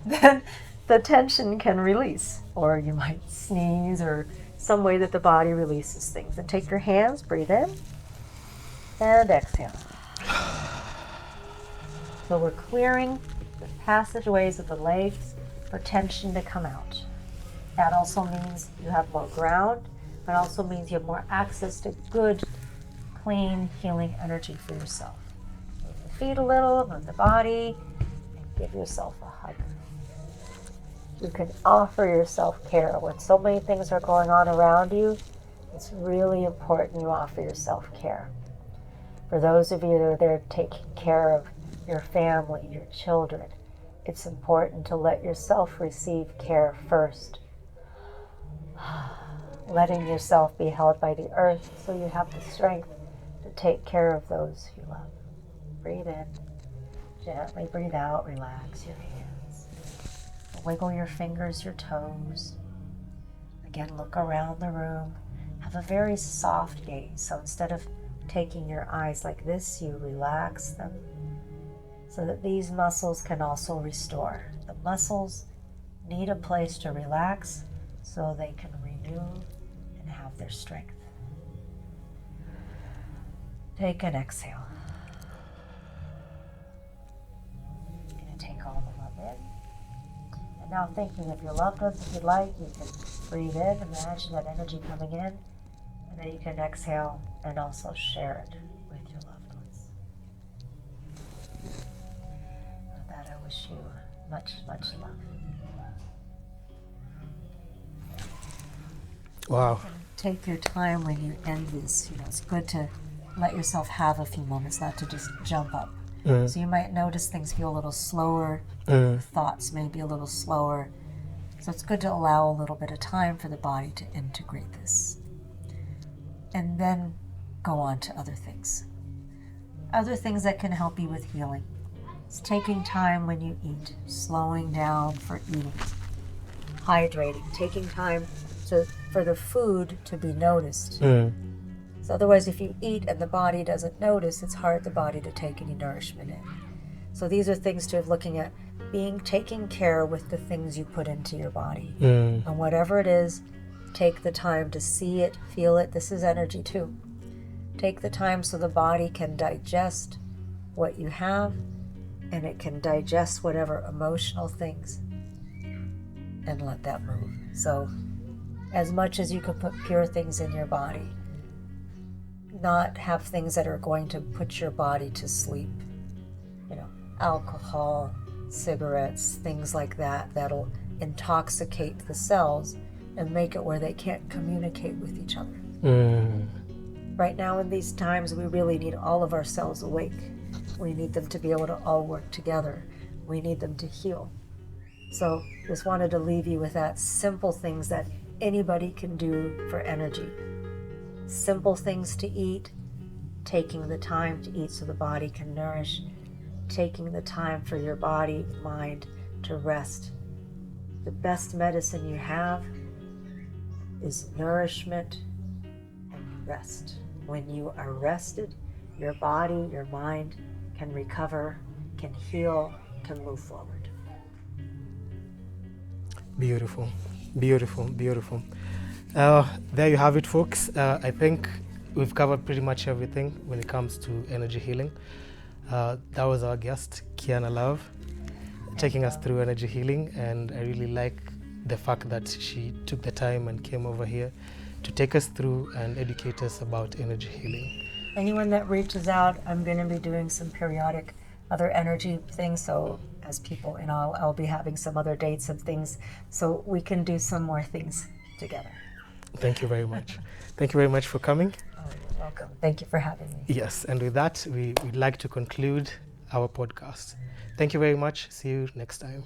Then the tension can release, or you might sneeze, or some way that the body releases things. And take your hands, breathe in, and exhale. So we're clearing the passageways of the legs for tension to come out. That also means you have more ground, but also means you have more access to good, clean, healing energy for yourself. Move the feet a little, move the body, and give yourself a hug. You can offer yourself care. When so many things are going on around you, it's really important you offer yourself care. For those of you that are there taking care of your family, your children, it's important to let yourself receive care first. Letting yourself be held by the earth so you have the strength to take care of those you love. Breathe in, gently breathe out, relax your hands. Wiggle your fingers, your toes. Again, look around the room. Have a very soft gaze. So instead of taking your eyes like this, you relax them so that these muscles can also restore. The muscles need a place to relax so they can renew and have their strength. Take an exhale. You're going to take all the love in. And now thinking of your loved ones, if you'd like, you can breathe in, imagine that energy coming in, and then you can exhale and also share it with your loved ones. With that, I wish you much, much love. Wow. Take your time when you end this. It's good to let yourself have a few moments, not to just jump up. So you might notice things feel a little slower, thoughts may be a little slower. So it's good to allow a little bit of time for the body to integrate this. And then go on to other things. Other things that can help you with healing. It's taking time when you eat, slowing down for eating, hydrating, taking time for the food to be noticed. So otherwise, if you eat and the body doesn't notice, it's hard for the body to take any nourishment in. So these are things to looking at taking care with the things you put into your body. And whatever it is, take the time to see it, feel it. This is energy too. Take the time so the body can digest what you have, and it can digest whatever emotional things, and let that move. So as much as you can put pure things in your body, not have things that are going to put your body to sleep. Alcohol, cigarettes, things like that, that'll intoxicate the cells and make it where they can't communicate with each other. Right now in these times, we really need all of our cells awake. We need them to be able to all work together. We need them to heal. So just wanted to leave you with that simple things that anybody can do for energy. Simple things to eat, taking the time to eat so the body can nourish, taking the time for your body, mind to rest. The best medicine you have is nourishment and rest. When you are rested, your body, your mind can recover, can heal, can move forward. Beautiful, beautiful, beautiful. There you have it, folks. I think we've covered pretty much everything when it comes to energy healing. That was our guest, Kiana Love, taking us through energy healing, and I really like the fact that she took the time and came over here to take us through and educate us about energy healing. Anyone that reaches out, I'm going to be doing some periodic other energy things. So as people, I'll be having some other dates of things so we can do some more things together. Thank you very much. Thank you very much for coming. Oh, you're welcome. Thank you for having me. Yes, and with that, we'd like to conclude our podcast. Thank you very much. See you next time.